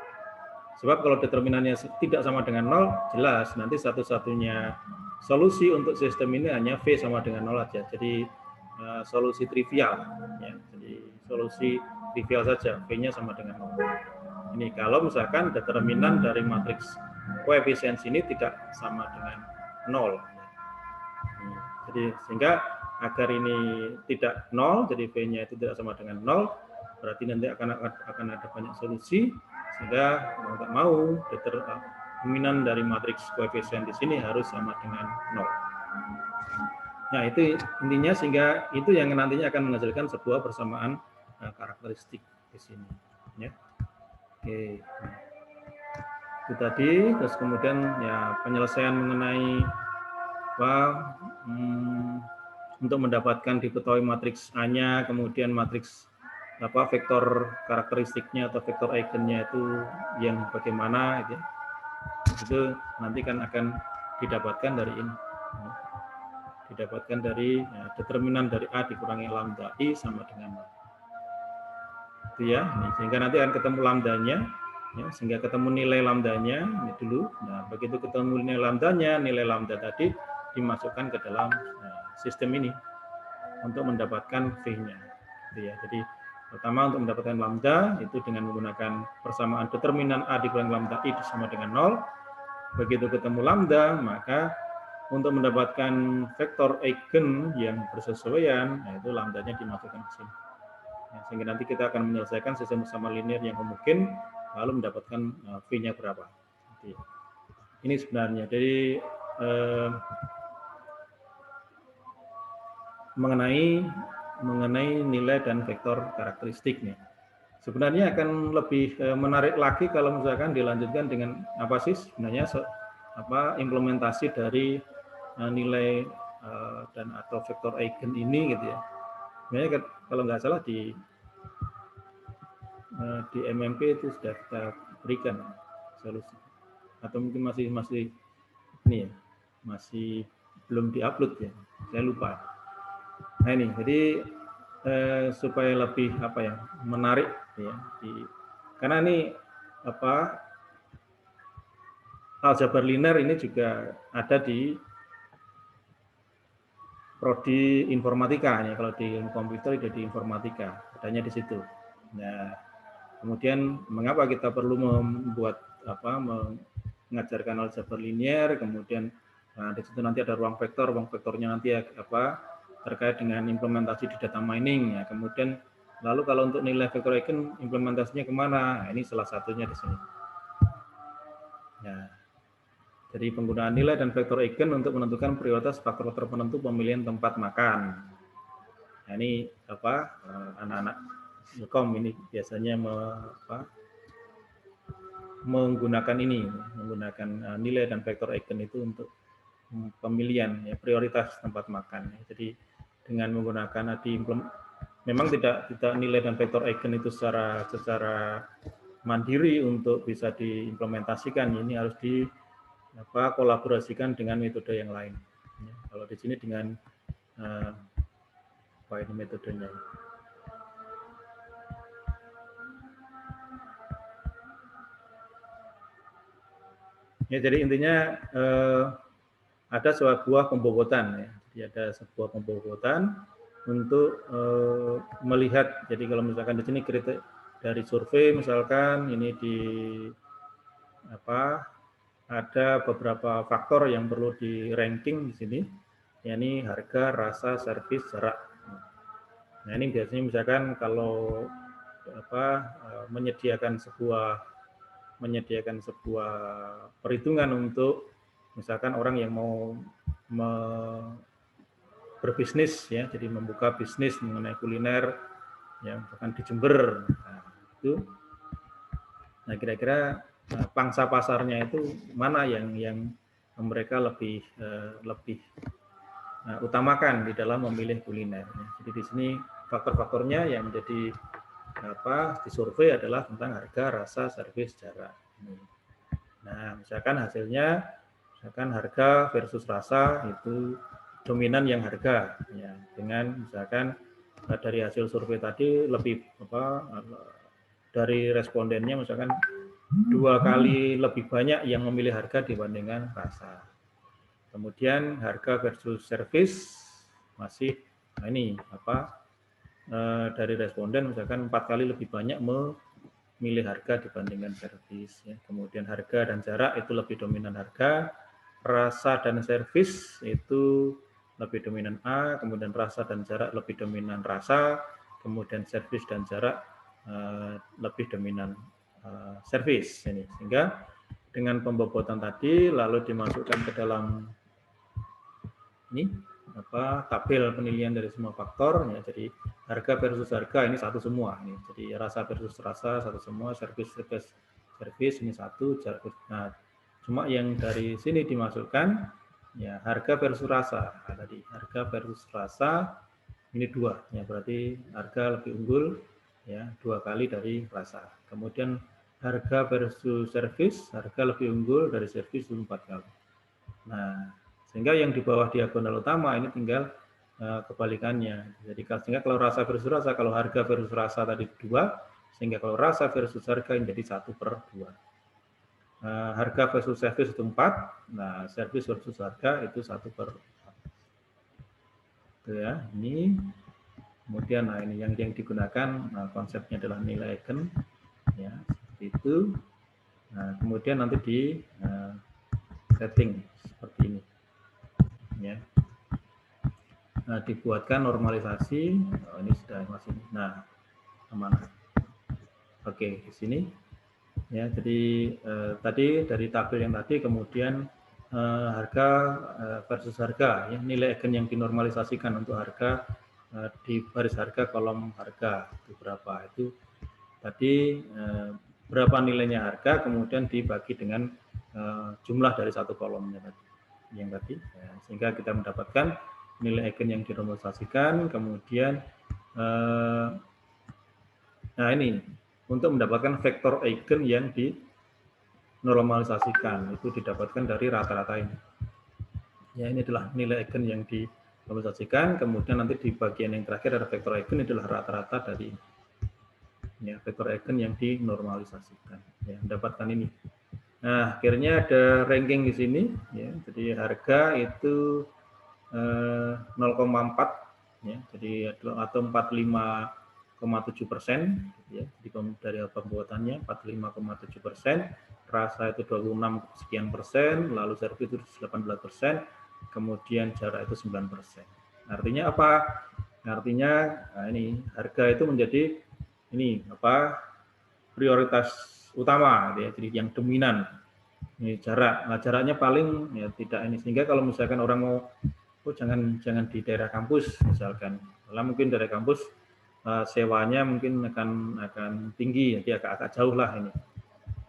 Speaker 1: Sebab kalau determinannya tidak sama dengan 0, jelas nanti satu-satunya solusi untuk sistem ini hanya V sama dengan 0 aja. Jadi solusi trivial, ya. Jadi solusi trivial saja, V-nya sama dengan 0. Ini kalau misalkan determinan dari matriks koefisien sini tidak sama dengan 0. Jadi sehingga agar ini tidak 0, jadi V-nya itu tidak sama dengan 0, berarti nanti akan ada banyak solusi, sehingga mau tak mau determinan dari matriks koefisien di sini harus sama dengan 0. Nah, itu intinya, sehingga itu yang nantinya akan menghasilkan sebuah persamaan karakteristik di sini, ya. Oke. Itu tadi, terus kemudian ya penyelesaian mengenai untuk mendapatkan diketahui matriks A-nya, kemudian matriks vektor karakteristiknya atau vektor eigennya itu yang bagaimana gitu ya. Itu nanti kan akan didapatkan dari ini. Didapatkan dari determinan dari A dikurangi lambda I sama dengan 0. Itu ya. Sehingga nanti akan ketemu lambdanya, ya, sehingga ketemu nilai lambdanya ini dulu. Nah, begitu ketemu nilai lambdanya, nilai lambda tadi dimasukkan ke dalam sistem ini untuk mendapatkan V-nya. Gitu ya. Jadi pertama untuk mendapatkan lambda itu dengan menggunakan persamaan determinan A dikurangi lambda I sama dengan 0. Begitu ketemu lambda, maka untuk mendapatkan vektor eigen yang bersesuaian, itu lambdanya dimasukkan ke sini. Ya, sehingga nanti kita akan menyelesaikan sistem bersama linear yang homogen, lalu mendapatkan V-nya berapa. Jadi, ini sebenarnya. Jadi mengenai nilai dan vektor karakteristiknya. Sebenarnya akan lebih menarik lagi kalau misalkan dilanjutkan dengan apa sih sebenarnya implementasi dari nilai dan atau vektor eigen ini gitu ya. Sebenarnya kalau nggak salah di MMP itu sudah kita berikan solusi, atau mungkin masih ini ya, masih belum diupload ya, saya lupa. Nah ini jadi supaya lebih menarik ya, karena ini aljabar linear ini juga ada di prodi informatika ya, kalau di ilmu komputer itu di informatika adanya di situ. Nah kemudian mengapa kita perlu membuat mengajarkan aljabar linear, kemudian di situ nanti ada ruang vektornya nanti terkait dengan implementasi di data mining ya. Kemudian lalu kalau untuk nilai vektor eigen implementasinya kemana? Nah, ini salah satunya di sini. Ya. Jadi penggunaan nilai dan vektor eigen untuk menentukan prioritas faktor-faktor penentu pemilihan tempat makan. Nah, ini anak-anak ilkom ini biasanya menggunakan nilai dan vektor eigen itu untuk pemilihan ya, prioritas tempat makan. Jadi dengan menggunakan memang tidak nilai dan vektor eigen itu secara mandiri untuk bisa diimplementasikan. Ini harus kolaborasikan dengan metode yang lain. Ya, kalau di sini dengan ini metodenya. Ya, jadi intinya ada sebuah pembobotan ya. Jadi ada sebuah pembobotan untuk melihat. Jadi kalau misalkan di sini kriteria dari survei misalkan ini ada beberapa faktor yang perlu di ranking di sini, yakni harga, rasa, servis, jarak. Nah ini biasanya misalkan kalau menyediakan sebuah perhitungan untuk misalkan orang yang mau berbisnis ya, jadi membuka bisnis mengenai kuliner ya, misalkan di Jember. Nah kira-kira pangsa pasarnya itu mana yang mereka lebih utamakan di dalam memilih kuliner. Jadi di sini faktor-faktornya yang menjadi disurvei adalah tentang harga, rasa, servis, jarak. Nah misalkan hasilnya harga versus rasa itu dominan yang harga ya, dengan misalkan dari hasil survei tadi lebih dari respondennya misalkan 2 kali lebih banyak yang memilih harga dibandingkan rasa. Kemudian harga versus servis masih dari responden misalkan 4 kali lebih banyak memilih harga dibandingkan servis ya. Kemudian harga dan jarak itu lebih dominan harga. Rasa dan servis itu lebih dominan A, kemudian rasa dan jarak lebih dominan rasa, kemudian servis dan jarak lebih dominan servis ini. Sehingga dengan pembobotan tadi lalu dimasukkan ke dalam tabel penilaian dari semua faktor ya. Jadi harga versus harga ini satu semua ini. Jadi rasa versus rasa satu semua, servis ini satu. Nah, cuma yang dari sini dimasukkan ya harga versus rasa. Nah, tadi harga versus rasa ini 2 ya, berarti harga lebih unggul ya 2 kali dari rasa. Kemudian harga versus servis, harga lebih unggul dari servis 4 kali. Nah, sehingga yang di bawah diagonal utama ini tinggal kebalikannya. Jadi sehingga kalau rasa versus rasa, kalau harga versus rasa tadi 2, sehingga kalau rasa versus harga menjadi 1/2. Harga versus servis itu 4, nah servis versus harga itu 1/4. Itu ya, ini. Kemudian nah ini yang digunakan, nah, konsepnya adalah nilai eigen, ya seperti itu. Nah kemudian nanti di setting seperti ini, ya. Nah, dibuatkan normalisasi. Oh, ini sudah masih. Nah, kemana? Oke, di sini. Ya, jadi tadi dari tabel yang tadi, kemudian harga versus harga, ya, nilai eigen yang dinormalisasikan untuk harga di baris harga kolom harga itu berapa, itu tadi berapa nilainya harga, kemudian dibagi dengan jumlah dari satu kolomnya tadi, yang tadi, ya, sehingga kita mendapatkan nilai eigen yang dinormalisasikan. Kemudian nah ini untuk mendapatkan vektor eigen yang dinormalisasikan itu didapatkan dari rata-rata ini. Ya, ini adalah nilai eigen yang dinormalisasikan, kemudian nanti di bagian yang terakhir ada vektor eigen, adalah rata-rata dari ini. Ya, vektor eigen yang dinormalisasikan. Ya, mendapatkan ini. Nah, akhirnya ada ranking di sini, ya. Jadi harga itu 0,4, ya. Jadi atau 45,7%, ya. Jadi dari pembuatannya 45,7%, rasa itu 26 sekian persen, lalu servis itu 18%, kemudian jarak itu 9%. Artinya apa? Artinya nah ini harga itu menjadi ini apa? Prioritas utama, ya. Jadi yang dominan. Ini jarak. Nah, jaraknya paling ya tidak ini, sehingga kalau misalkan orang mau jangan di daerah kampus misalkan. Kalau mungkin daerah kampus sewanya mungkin akan tinggi, jadi agak jauh lah ini.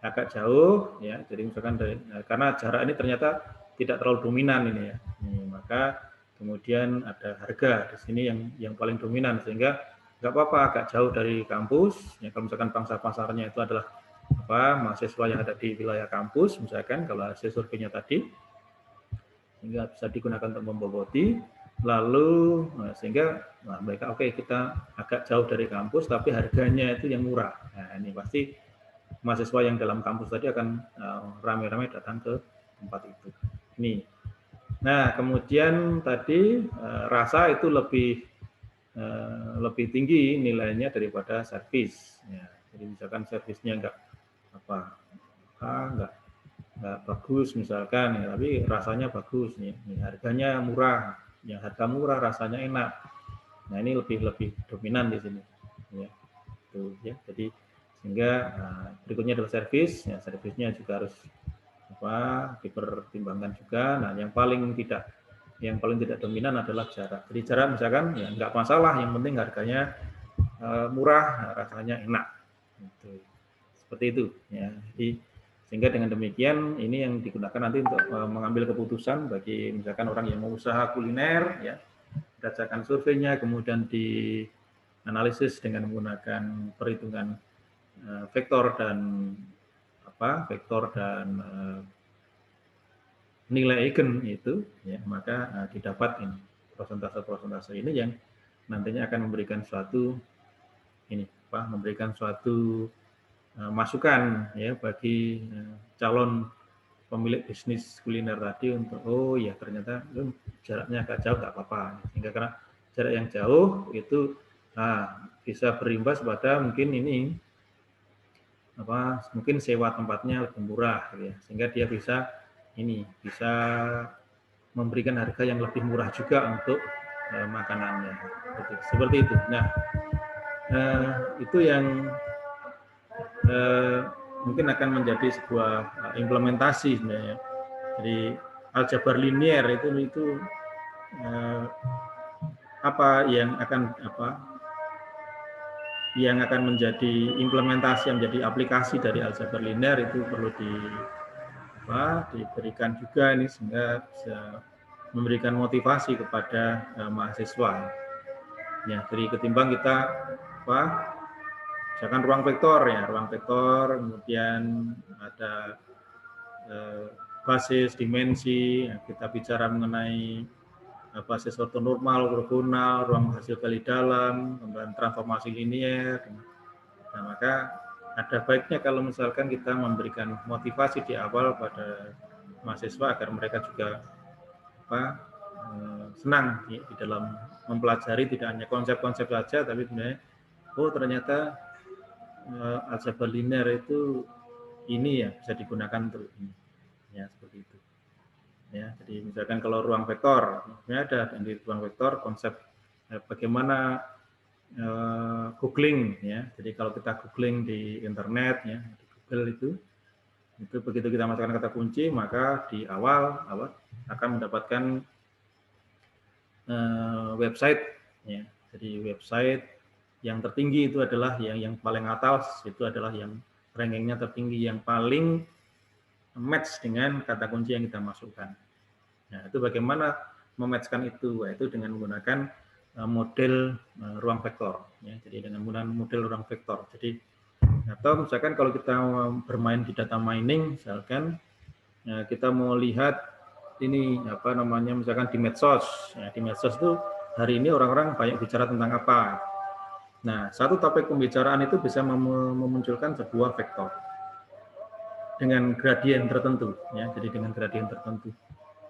Speaker 1: Agak jauh ya. Jadi misalkan karena jarak ini ternyata tidak terlalu dominan ini ya. Maka kemudian ada harga di sini yang paling dominan, sehingga nggak apa-apa agak jauh dari kampus. Ya, kalau misalkan pangsa pasarnya itu adalah mahasiswa yang ada di wilayah kampus, misalkan kalau hasil surveinya tadi, sehingga bisa digunakan untuk memboboti. Lalu sehingga mereka kita agak jauh dari kampus tapi harganya itu yang murah. Nah, ini pasti mahasiswa yang dalam kampus tadi akan ramai-ramai datang ke tempat itu. Ini. Nah, kemudian tadi rasa itu lebih tinggi nilainya daripada servis. Ya, jadi misalkan servisnya enggak bagus misalkan, ya, tapi rasanya bagus nih. Harganya murah, yang harga murah rasanya enak. Nah, ini lebih dominan di sini. Ya, tuh ya. Jadi sehingga berikutnya adalah servis. Ya, servisnya juga harus dipertimbangkan juga. Nah, yang paling tidak dominan adalah jarak. Jadi jarak misalkan ya nggak masalah, yang penting harganya murah, rasanya enak. Gitu. Seperti itu ya. Jadi sehingga dengan demikian ini yang digunakan nanti untuk mengambil keputusan bagi misalkan orang yang mau usaha kuliner ya, berdasarkan surveinya, kemudian dianalisis dengan menggunakan perhitungan vektor dan nilai eigen itu ya, maka didapat ini persentase ini yang nantinya akan memberikan suatu masukan ya bagi calon pemilik bisnis kuliner tadi untuk ya ternyata jaraknya agak jauh nggak apa-apa, sehingga karena jarak yang jauh itu bisa berimbas pada mungkin mungkin sewa tempatnya lebih murah ya, sehingga dia bisa memberikan harga yang lebih murah juga untuk makanannya seperti itu. Nah, itu yang mungkin akan menjadi sebuah implementasi sebenarnya. Jadi aljabar linier itu apa yang akan menjadi implementasi, yang menjadi aplikasi dari aljabar linier itu perlu diberikan juga ini, sehingga bisa memberikan motivasi kepada mahasiswa. Ya, jadi ketimbang kita misalkan ruang vektor ya, ruang vektor, kemudian ada basis, dimensi, kita bicara mengenai basis ortonormal, ortogonal, ruang hasil kali dalam, kemudian transformasi linier. Nah, maka ada baiknya kalau misalkan kita memberikan motivasi di awal pada mahasiswa agar mereka juga senang di dalam mempelajari, tidak hanya konsep-konsep saja, tapi sebenarnya oh ternyata aljabar linear itu ini ya bisa digunakan untuk ini, ya seperti itu. Ya, jadi misalkan kalau ruang vektor, ada di ruang vektor konsep bagaimana googling ya. Jadi kalau kita googling di internet ya, di Google itu begitu kita masukkan kata kunci maka di awal akan mendapatkan website ya. Jadi website yang tertinggi itu adalah yang paling atas, itu adalah yang rankingnya tertinggi, yang paling match dengan kata kunci yang kita masukkan. Nah, itu bagaimana mematchkan itu? Yaitu dengan menggunakan model ruang vektor. Ya. Jadi dengan menggunakan model ruang vektor. Jadi atau misalkan kalau kita bermain di data mining, misalkan kita mau lihat ini apa namanya, misalkan di medsos. Ya, di medsos itu hari ini orang-orang banyak bicara tentang apa. Nah, satu topik pembicaraan itu bisa memunculkan sebuah vektor dengan gradien tertentu, ya. Jadi dengan gradien tertentu,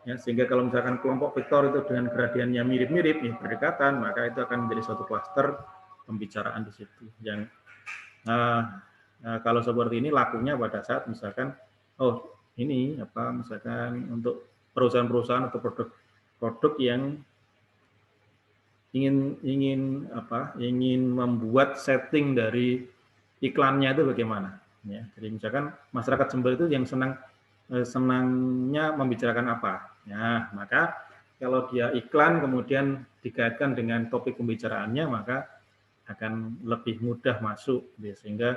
Speaker 1: ya. Sehingga kalau misalkan kelompok vektor itu dengan gradiennya mirip-mirip, ya, berdekatan, maka itu akan menjadi suatu klaster pembicaraan di situ. Yang kalau seperti ini lakunya pada saat misalkan, oh ini apa, misalkan untuk perusahaan-perusahaan atau produk yang ingin membuat setting dari iklannya itu bagaimana, ya. Jadi misalkan masyarakat Jember itu yang senangnya membicarakan apa, ya, maka kalau dia iklan kemudian dikaitkan dengan topik pembicaraannya maka akan lebih mudah masuk, ya. Sehingga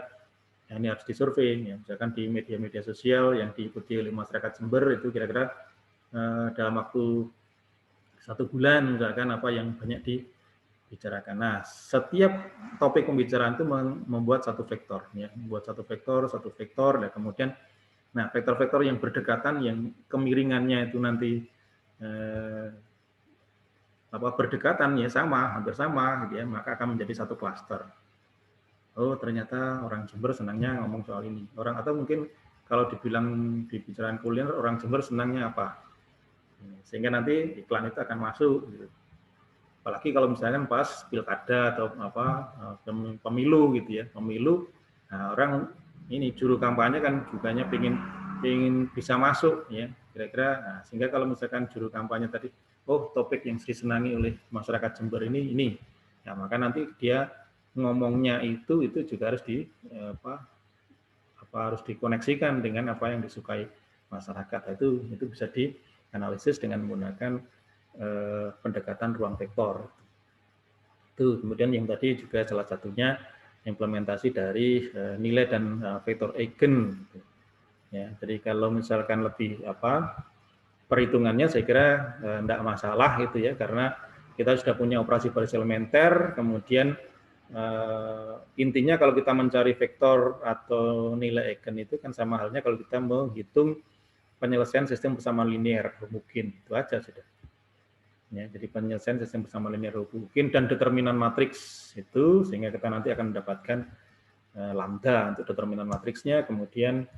Speaker 1: ya, ini harus disurvei, ya. Misalkan di media-media sosial yang diikuti oleh masyarakat Jember itu kira-kira dalam waktu 1 bulan misalkan apa yang banyak dibicarakan. Nah, setiap topik pembicaraan itu membuat satu vektor, ya, membuat satu vektor, dan kemudian, nah vektor-vektor yang berdekatan, yang kemiringannya itu nanti berdekatan, ya hampir sama, gitu ya, maka akan menjadi satu klaster. Oh, ternyata orang Jember senangnya ngomong soal ini. Atau mungkin kalau dibilang di bicaraan kuliner, orang Jember senangnya apa? Sehingga nanti iklan itu akan masuk, gitu. Apalagi kalau misalkan pas pilkada atau pemilu gitu ya, nah, orang ini juru kampanye kan juga ingin bisa masuk, ya, kira-kira. Nah, sehingga kalau misalkan juru kampanye tadi, oh topik yang disenangi oleh masyarakat Jember ini, ya maka nanti dia ngomongnya itu juga harus harus dikoneksikan dengan apa yang disukai masyarakat. Itu bisa dianalisis dengan menggunakan pendekatan ruang vektor. Itu kemudian yang tadi juga salah satunya implementasi dari nilai dan vektor eigen. Ya, jadi kalau misalkan lebih perhitungannya saya kira tidak masalah gitu ya, karena kita sudah punya operasi baris elementer, kemudian intinya kalau kita mencari vektor atau nilai eigen itu kan sama halnya kalau kita menghitung penyelesaian sistem persamaan linear mungkin, itu aja sudah. Ya, jadi penyelesaian sistem persamaan linear mungkin dan determinan matriks itu, sehingga kita nanti akan mendapatkan lambda untuk determinan matriksnya, kemudian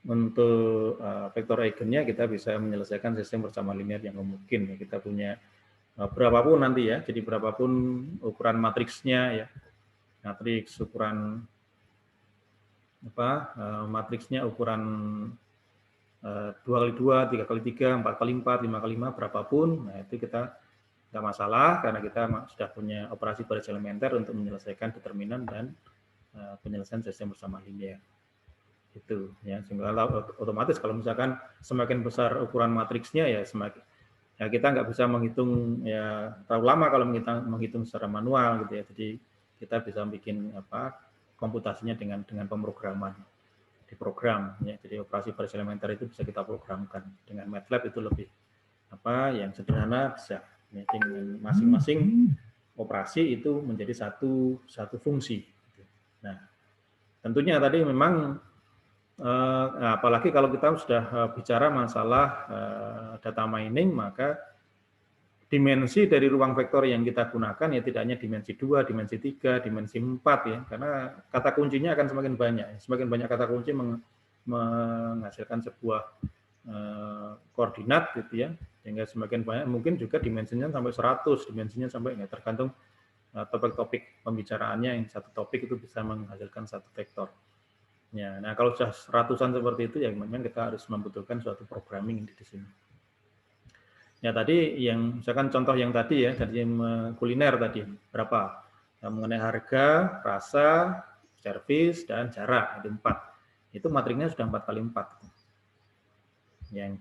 Speaker 1: untuk vektor eigennya kita bisa menyelesaikan sistem persamaan linear yang mungkin. Ya, kita punya berapapun nanti ya, jadi berapapun ukuran matriksnya ya, matriks ukuran matriksnya ukuran 2x2, 3x3, 4x4, 5x5, berapapun, nah itu kita tidak masalah karena kita sudah punya operasi baris elementer untuk menyelesaikan determinan dan penyelesaian sistem persamaan linear. Itu ya, sehingga otomatis kalau misalkan semakin besar ukuran matriksnya ya semakin ya kita nggak bisa menghitung ya terlalu lama kalau menghitung secara manual gitu ya. Jadi kita bisa bikin komputasinya dengan pemrograman di program ya. Jadi operasi baris elementer itu bisa kita programkan. Dengan MATLAB itu lebih yang sederhana bisa ya, dengan masing-masing operasi itu menjadi satu fungsi. Nah, tentunya tadi memang apalagi kalau kita sudah bicara masalah data mining, maka dimensi dari ruang vektor yang kita gunakan ya tidak hanya dimensi 2, dimensi 3, dimensi 4 ya, karena kata kuncinya akan semakin banyak. Semakin banyak kata kunci menghasilkan sebuah koordinat gitu ya, sehingga semakin banyak mungkin juga dimensinya sampai 100, dimensinya sampai ya, tergantung topik-topik pembicaraannya, yang satu topik itu bisa menghasilkan satu vektor. Ya, nah kalau sudah ratusan seperti itu ya memang kita harus membutuhkan suatu programming di sini. Ya tadi yang misalkan contoh yang tadi ya dari kuliner tadi berapa? Yang mengenai harga, rasa, servis dan jarak itu 4. Itu matriknya sudah 4x4. Yang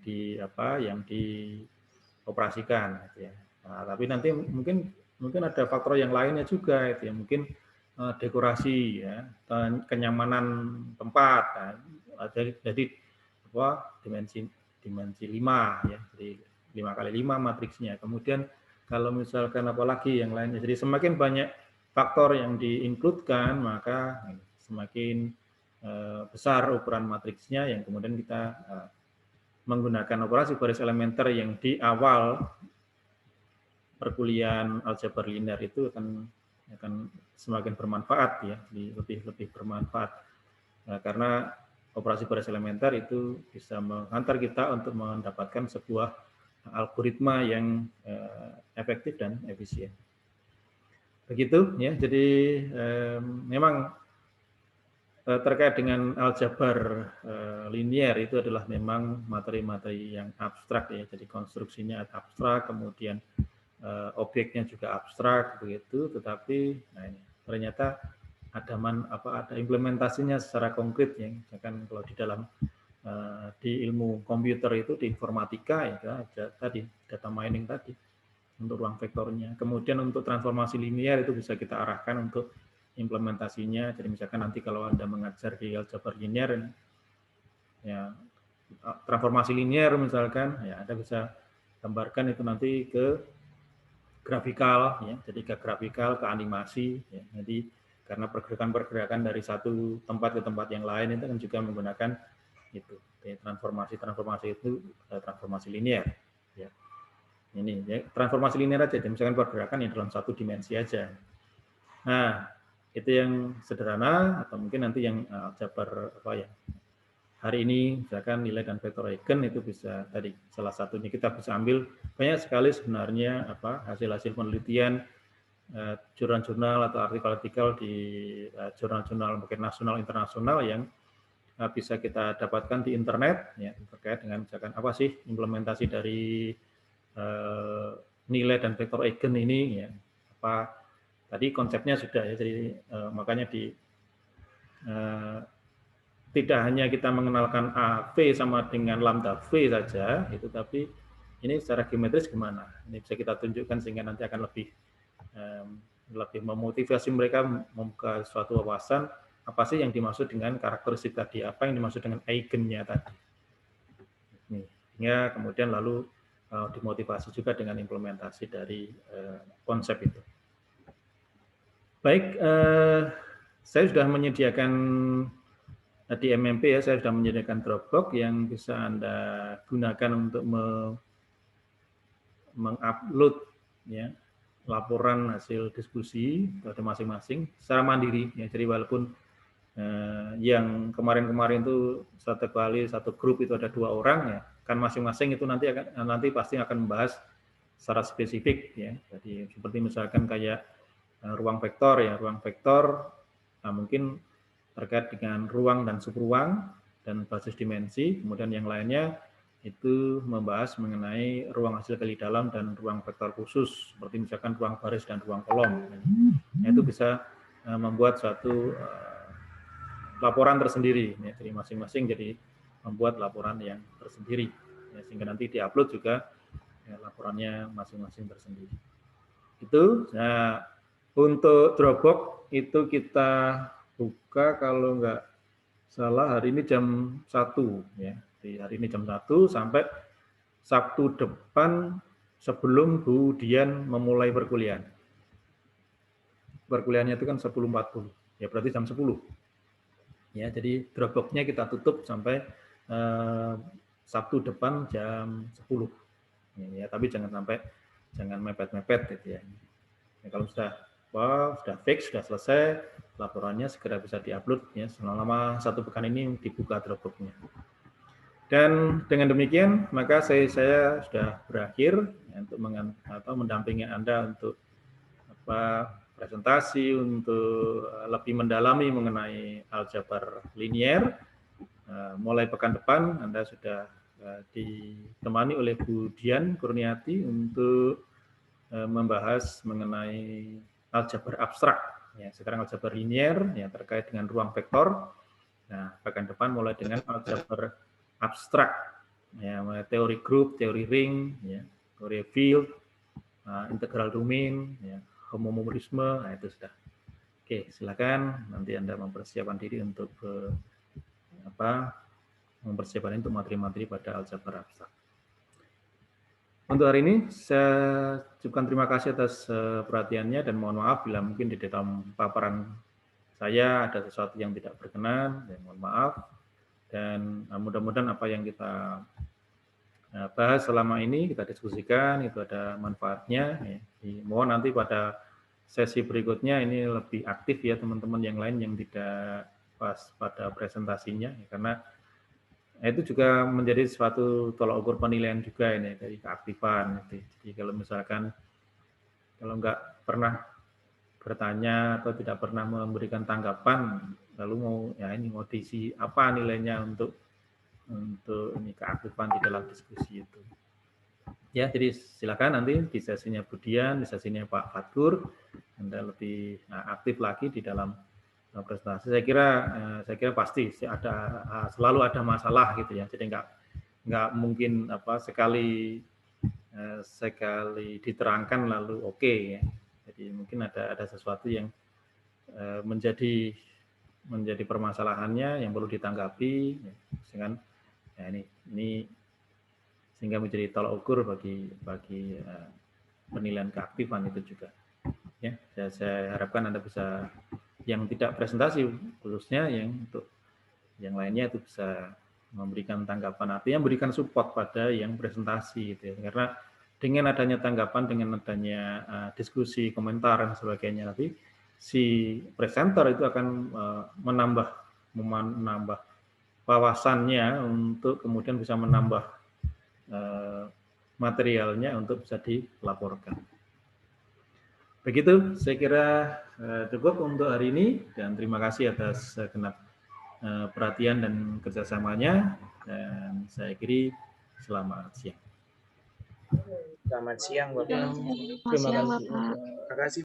Speaker 1: dioperasikan gitu ya. Nah, tapi nanti mungkin ada faktor yang lainnya juga itu ya, mungkin dekorasi ya, kenyamanan tempat. Nah, jadi dimensi 5 ya. Jadi 5x5 matriksnya. Kemudian kalau misalkan apalagi yang lainnya, jadi semakin banyak faktor yang diinkludkan, maka semakin besar ukuran matriksnya yang kemudian kita menggunakan operasi baris elementer yang di awal perkuliahan aljabar linear itu akan semakin bermanfaat ya, lebih bermanfaat. Nah, karena operasi baris elementer itu bisa menghantar kita untuk mendapatkan sebuah algoritma yang efektif dan efisien. Begitu ya. Jadi memang terkait dengan aljabar linier itu adalah memang materi-materi yang abstrak ya. Jadi konstruksinya abstrak, kemudian objeknya juga abstrak begitu. Tetapi nah ini, ternyata ada implementasinya secara konkret ya. Misalkan kalau di dalam di ilmu komputer itu di informatika ya tadi data mining tadi untuk ruang vektornya. Kemudian untuk transformasi linear itu bisa kita arahkan untuk implementasinya. Jadi misalkan nanti kalau Anda mengajar di aljabar linear ya transformasi linear misalkan ya Anda bisa gambarkan itu nanti ke grafikal ya. Jadi ke grafikal, ke animasi ya. Jadi karena pergerakan-pergerakan dari satu tempat ke tempat yang lain itu kan juga menggunakan itu transformasi itu transformasi linear ya. Ini ya, transformasi linear aja, misalkan pergerakan yang dalam satu dimensi aja. Nah itu yang sederhana, atau mungkin nanti yang aljabar apa ya hari ini misalkan nilai dan vektor eigen itu bisa tadi salah satunya kita bisa ambil banyak sekali sebenarnya hasil-hasil penelitian jurnal-jurnal atau artikel-artikel di jurnal-jurnal mungkin nasional internasional yang bisa kita dapatkan di internet ya terkait dengan misalkan apa sih implementasi dari nilai dan vektor eigen ini ya apa tadi konsepnya sudah ya jadi makanya tidak hanya kita mengenalkan A V sama dengan lambda V saja itu tapi ini secara geometris gimana ini bisa kita tunjukkan sehingga nanti akan lebih memotivasi mereka membuka suatu wawasan apa sih yang dimaksud dengan karakteristik tadi, apa yang dimaksud dengan eigennya tadi. Hingga kemudian lalu dimotivasi juga dengan implementasi dari konsep itu. Baik, saya sudah menyediakan di MMP ya, saya sudah menyediakan Dropbox yang bisa Anda gunakan untuk mengupload ya laporan hasil diskusi pada masing-masing secara mandiri ya. Jadi walaupun yang kemarin-kemarin itu satu grup itu ada 2 orang ya kan masing-masing itu nanti pasti akan membahas secara spesifik ya. Jadi seperti misalkan kayak ruang vektor ya, ruang vektor mungkin terkait dengan ruang dan subruang dan basis dimensi, kemudian yang lainnya itu membahas mengenai ruang hasil kali dalam dan ruang vektor khusus seperti misalkan ruang baris dan ruang kolom. Nah, itu bisa membuat suatu laporan tersendiri ya, jadi masing-masing jadi membuat laporan yang tersendiri ya, sehingga nanti diupload juga ya, laporannya masing-masing tersendiri. Itu nah untuk Dropbox itu kita buka kalau nggak salah hari ini jam 1 ya. Di hari ini jam 1 sampai Sabtu depan sebelum Bu Dian memulai perkuliahan. perkuliahannya itu kan 10.40. Ya berarti jam 10. Ya, jadi Dropbox-nya kita tutup sampai Sabtu depan jam 10. Ya, tapi jangan mepet-mepet gitu ya. Ya, kalau sudah fix, sudah selesai laporannya, segera bisa diupload ya. Selama 1 pekan ini dibuka Dropbox-nya. Dan dengan demikian maka saya sudah berakhir ya, untuk mendampingi Anda untuk presentasi untuk lebih mendalami mengenai aljabar linier. Mulai pekan depan Anda sudah ditemani oleh Bu Dian Kurniati untuk membahas mengenai aljabar abstrak. Ya, sekarang aljabar linier ya, terkait dengan ruang vektor. Nah, pekan depan mulai dengan aljabar abstrak, ya, teori grup, teori ring, ya, teori field, integral domain, ya, homomorisme, nah itu sudah. Oke, silakan nanti Anda mempersiapkan diri untuk mempersiapkan untuk materi-materi pada aljabar abstrak. Untuk hari ini saya ucapkan terima kasih atas perhatiannya dan mohon maaf bila mungkin di dalam paparan saya ada sesuatu yang tidak berkenan, dan mohon maaf. Dan mudah-mudahan apa yang kita bahas selama ini, kita diskusikan, itu ada manfaatnya. Ya. Mohon nanti pada sesi berikutnya ini lebih aktif ya teman-teman yang lain yang tidak pas pada presentasinya. Ya, karena itu juga menjadi suatu tolak ukur penilaian juga ini dari keaktifan. Jadi kalau misalkan kalau nggak pernah bertanya atau tidak pernah memberikan tanggapan, lalu mau diisi apa nilainya untuk ini keaktifan di dalam diskusi itu. Ya, jadi silakan nanti di sesinya Budian, di sesinya Pak Fatur, Anda lebih aktif lagi di dalam presentasi. Saya kira pasti selalu ada masalah gitu ya. Jadi nggak mungkin sekali diterangkan lalu oke ya. Jadi mungkin ada sesuatu yang menjadi permasalahannya yang perlu ditanggapi ya, ini sehingga menjadi tolak ukur bagi penilaian keaktifan itu juga. Ya, saya harapkan Anda bisa yang tidak presentasi khususnya yang untuk yang lainnya itu bisa memberikan tanggapan, artinya memberikan support pada yang presentasi gitu ya. Karena dengan adanya tanggapan, dengan adanya diskusi, komentar dan sebagainya, nanti si presenter itu akan menambah wawasannya untuk kemudian bisa menambah materialnya untuk bisa dilaporkan. Begitu, saya kira cukup untuk hari ini dan terima kasih atas segenap perhatian dan kerjasamanya dan saya akhiri selamat siang.
Speaker 5: Selamat siang Bapak.
Speaker 3: Selamat siang, Bapak.
Speaker 5: Terima kasih.